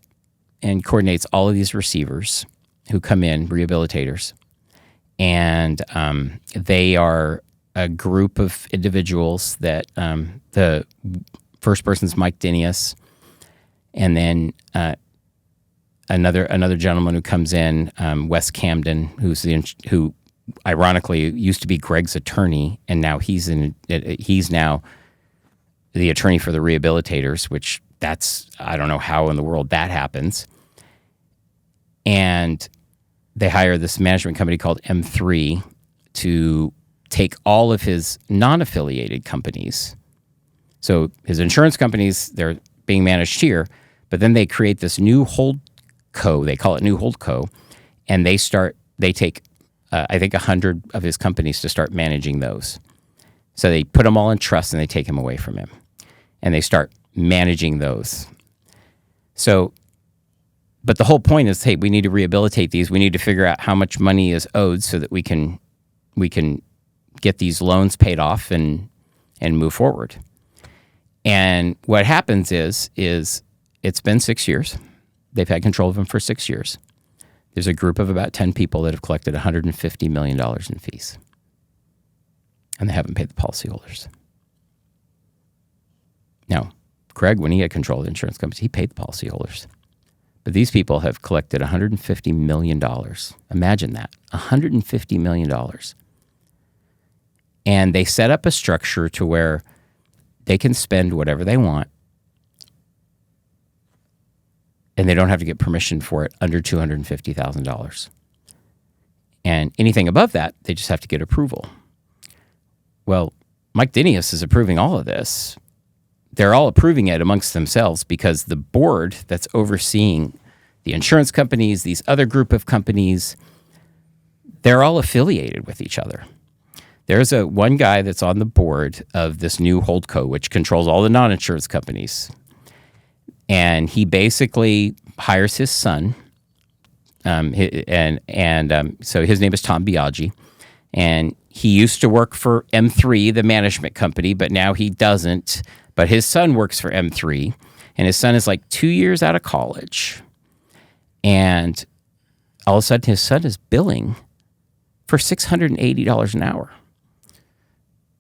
and coordinates all of these receivers who come in, rehabilitators, and they are a group of individuals that the first person's Mike Dinius, and then another gentleman who comes in, Wes Camden, who ironically used to be Greg's attorney, and now he's now the attorney for the rehabilitators, which I don't know how in the world that happens. And they hire this management company called M3 to take all of his non-affiliated companies. So his insurance companies, they're being managed here, but then they create this new hold co. They call it new hold co. And they take, I think, 100 of his companies to start managing those. So they put them all in trust and they take them away from him. And they start managing those. So, but the whole point is, hey, we need to rehabilitate these. We need to figure out how much money is owed so that we can get these loans paid off and move forward. And what happens is it's been 6 years. They've had control of them for 6 years. There's a group of about 10 people that have collected $150 million in fees. And they haven't paid the policyholders. Now, Greg, when he had control of the insurance companies, he paid the policyholders. But these people have collected $150 million. Imagine that, $150 million. And they set up a structure to where they can spend whatever they want, and they don't have to get permission for it under $250,000. And anything above that, they just have to get approval. Well, Mike Dinius is approving all of this. They're all approving it amongst themselves because the board that's overseeing the insurance companies, these other group of companies, they're all affiliated with each other. There's one guy that's on the board of this new holdco, which controls all the non-insurance companies. And he basically hires his son, so his name is Tom Biaggi, and he used to work for M3, the management company, but now he doesn't. But his son works for M3, and his son is like 2 years out of college. And all of a sudden, his son is billing for $680 an hour.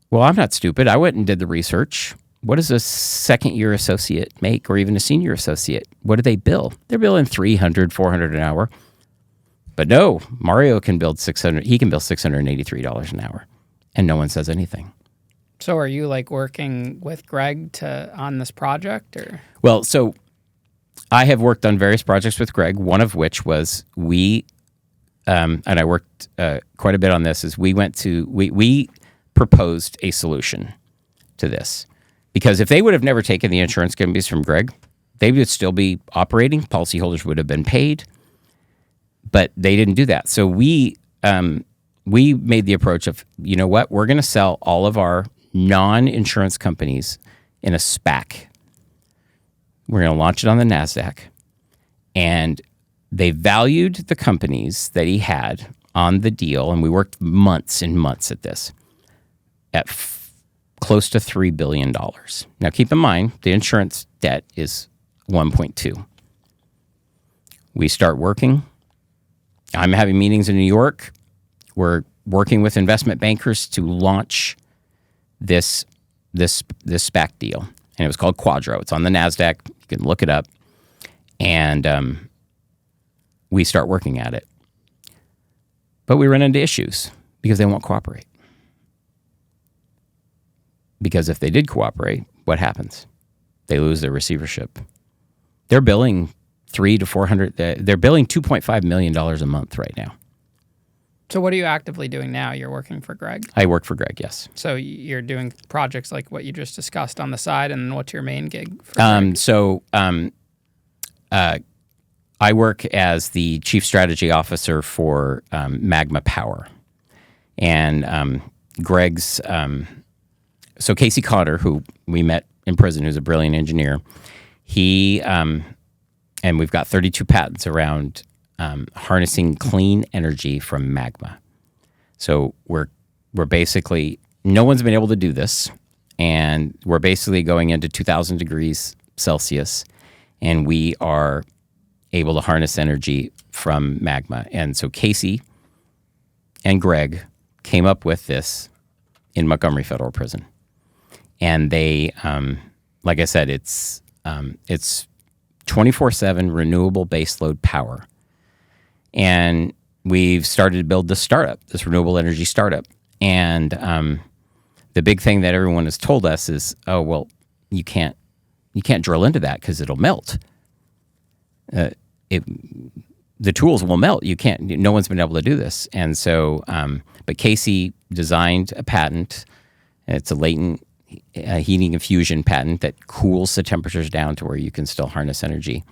Well, I'm not stupid. I went and did the research. What does a second-year associate make, or even a senior associate? What do they bill? They're billing $300, $400 an hour. But no, Mario can bill $600. He can bill $683 an hour, and no one says anything. So, are you like working with Greg on this project, or? Well, so I have worked on various projects with Greg. One of which was and I worked quite a bit on this. Is we proposed a solution to this. Because if they would have never taken the insurance companies from Greg, they would still be operating. Policyholders would have been paid, but they didn't do that. So we made the approach of, you know what, we're going to sell all of our non-insurance companies in a SPAC. We're going to launch it on the NASDAQ. And they valued the companies that he had on the deal, and we worked months and months at this, at close to $3 billion. Now, keep in mind, the insurance debt is 1.2. We start working. I'm having meetings in New York. We're working with investment bankers to launch this SPAC deal. And it was called Quadro. It's on the NASDAQ. You can look it up. And we start working at it. But we run into issues because they won't cooperate. Because if they did cooperate, what happens? They lose their receivership. They're billing they're billing $2.5 million a month right now. So what are you actively doing now? You're working for Greg? I work for Greg, yes. So you're doing projects like what you just discussed on the side, and what's your main gig for Greg? I work as the Chief Strategy Officer for Magma Power. And Greg's... So Casey Cotter, who we met in prison, who's a brilliant engineer, he... and we've got 32 patents around harnessing clean energy from magma. So we're basically, no one's been able to do this, and we're basically going into 2,000 degrees Celsius, and we are able to harness energy from magma. And so Casey and Greg came up with this in Montgomery Federal Prison, and they, like I said, it's 24/7 renewable baseload power. And we've started to build this renewable energy startup. And the big thing that everyone has told us is, oh, well, you can't drill into that because it'll melt. The tools will melt. No one's been able to do this. And so, but Casey designed a patent. It's a latent heating and fusion patent that cools the temperatures down to where you can still harness energy.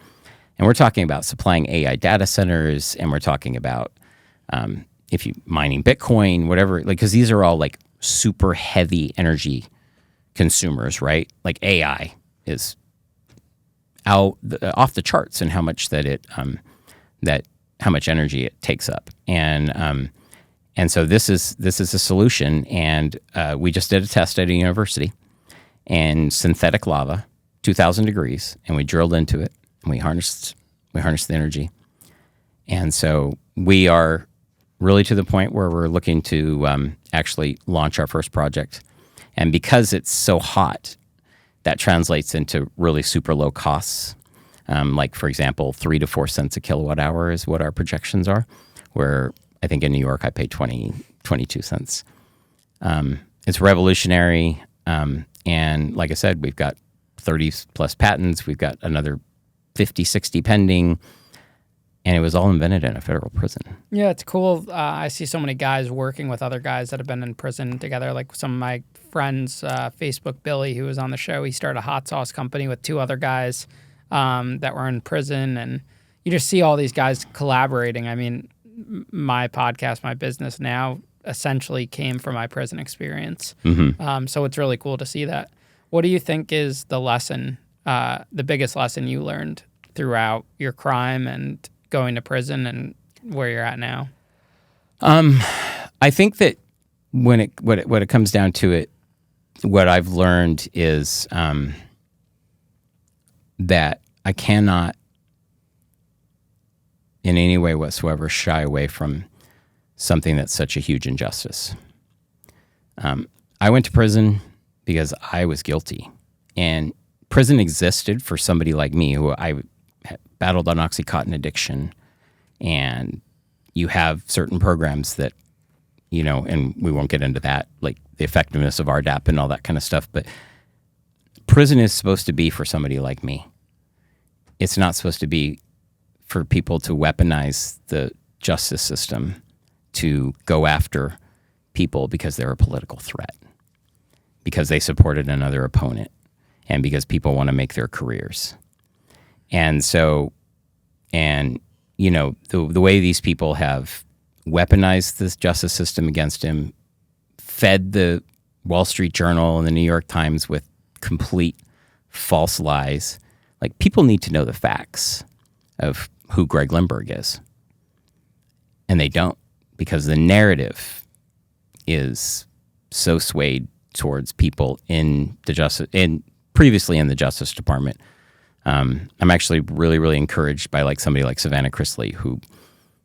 And we're talking about supplying AI data centers, and we're talking about if you mining Bitcoin, whatever, like, because these are all like super heavy energy consumers, right? Like AI is off the charts and how much how much energy it takes up. And so this is a solution, and we just did a test at a university, and synthetic lava, 2,000 degrees, and we drilled into it, and we harnessed the energy. And so we are really to the point where we're looking to actually launch our first project. And because it's so hot, that translates into really super low costs. Like, for example, 3 to 4 cents a kilowatt hour is what our projections are, where I think in New York I pay 22 cents. It's revolutionary. And like I said, we've got 30 plus patents. We've got another 50, 60 pending. And it was all invented in a federal prison. Yeah, it's cool. I see so many guys working with other guys that have been in prison together. Like some of my friends, Facebook Billy, who was on the show, he started a hot sauce company with 2 other guys that were in prison. And you just see all these guys collaborating. I mean, my podcast, my business now, essentially came from my prison experience. Mm-hmm. So it's really cool to see that. What do you think is the lesson, the biggest lesson you learned throughout your crime and going to prison and where you're at now? I think that when it comes down to it, what I've learned is that I cannot in any way whatsoever shy away from something that's such a huge injustice. I went to prison because I was guilty, and prison existed for somebody like me who I battled on Oxycontin addiction, and you have certain programs that, and we won't get into that, like the effectiveness of RDAP and all that kind of stuff, but prison is supposed to be for somebody like me. It's not supposed to be for people to weaponize the justice system to go after people because they're a political threat, because they supported another opponent, and because people want to make their careers. And so, the way these people have weaponized this justice system against him, fed the Wall Street Journal and the New York Times with complete false lies. Like, people need to know the facts of who Greg Lindberg is. And they don't, because the narrative is so swayed towards people previously in the Justice Department. I'm actually really, really encouraged by like somebody like Savannah Chrisley, who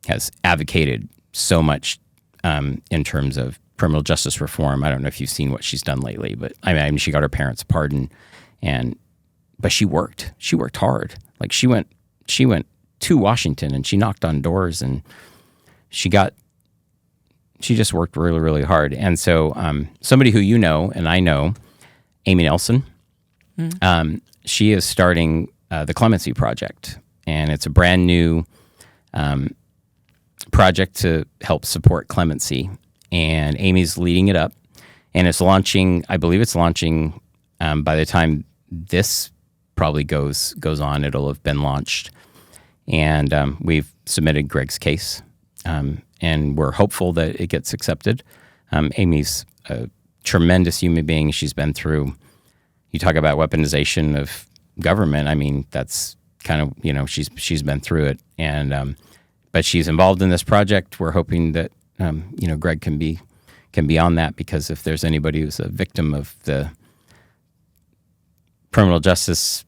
has advocated so much in terms of criminal justice reform. I don't know if you've seen what she's done lately, but I mean, she got her parents' pardon, but she worked hard. Like she went to Washington and she knocked on doors and she just worked really, really hard. And so somebody who you know and I know, Amy Nelson, she is starting the Clemency Project, and it's a brand new project to help support clemency. And Amy's leading it up, and it's launching. I believe it's launching by the time this probably goes on. It'll have been launched, and we've submitted Greg's case, and we're hopeful that it gets accepted. Amy's a tremendous human being. She's been through. You talk about weaponization of government. I mean, that's kind of she's been through it, and but she's involved in this project. We're hoping that Greg can be on that, because if there's anybody who's a victim of the criminal justice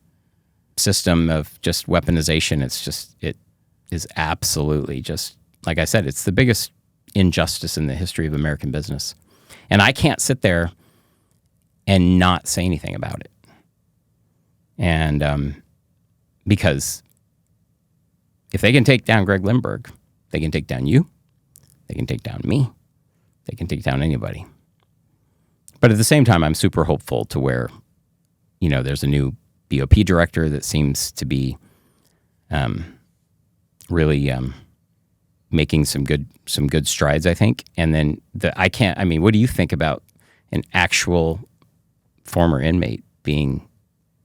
system of just weaponization, it is absolutely just, like I said, it's the biggest injustice in the history of American business. And I can't sit there and not say anything about it. And because if they can take down Greg Lindberg, they can take down you, they can take down me, they can take down anybody. But at the same time, I'm super hopeful to where, there's a new BOP director that seems to be really making some good strides, I think. And then what do you think about an actual former inmate being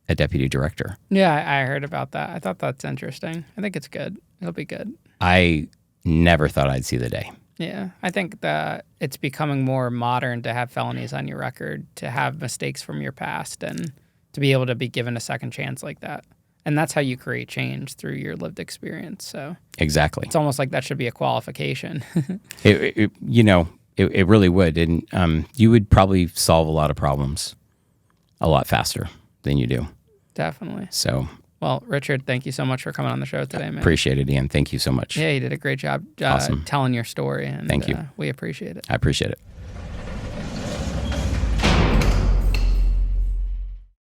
a deputy director? Yeah, I heard about that. I thought that's interesting. I think it's good. It'll be good. I never thought I'd see the day. Yeah, I think that it's becoming more modern to have felonies on your record, to have mistakes from your past, and to be able to be given a second chance like that. And that's how you create change, through your lived experience. So exactly, it's almost like that should be a qualification. It really would, and you would probably solve a lot of problems a lot faster than you do. Definitely. So, well, Richard, thank you so much for coming on the show today, man. Appreciate it, Ian. Thank you so much. Yeah, you did a great job Awesome. telling your story. And, thank you. We appreciate it. I appreciate it.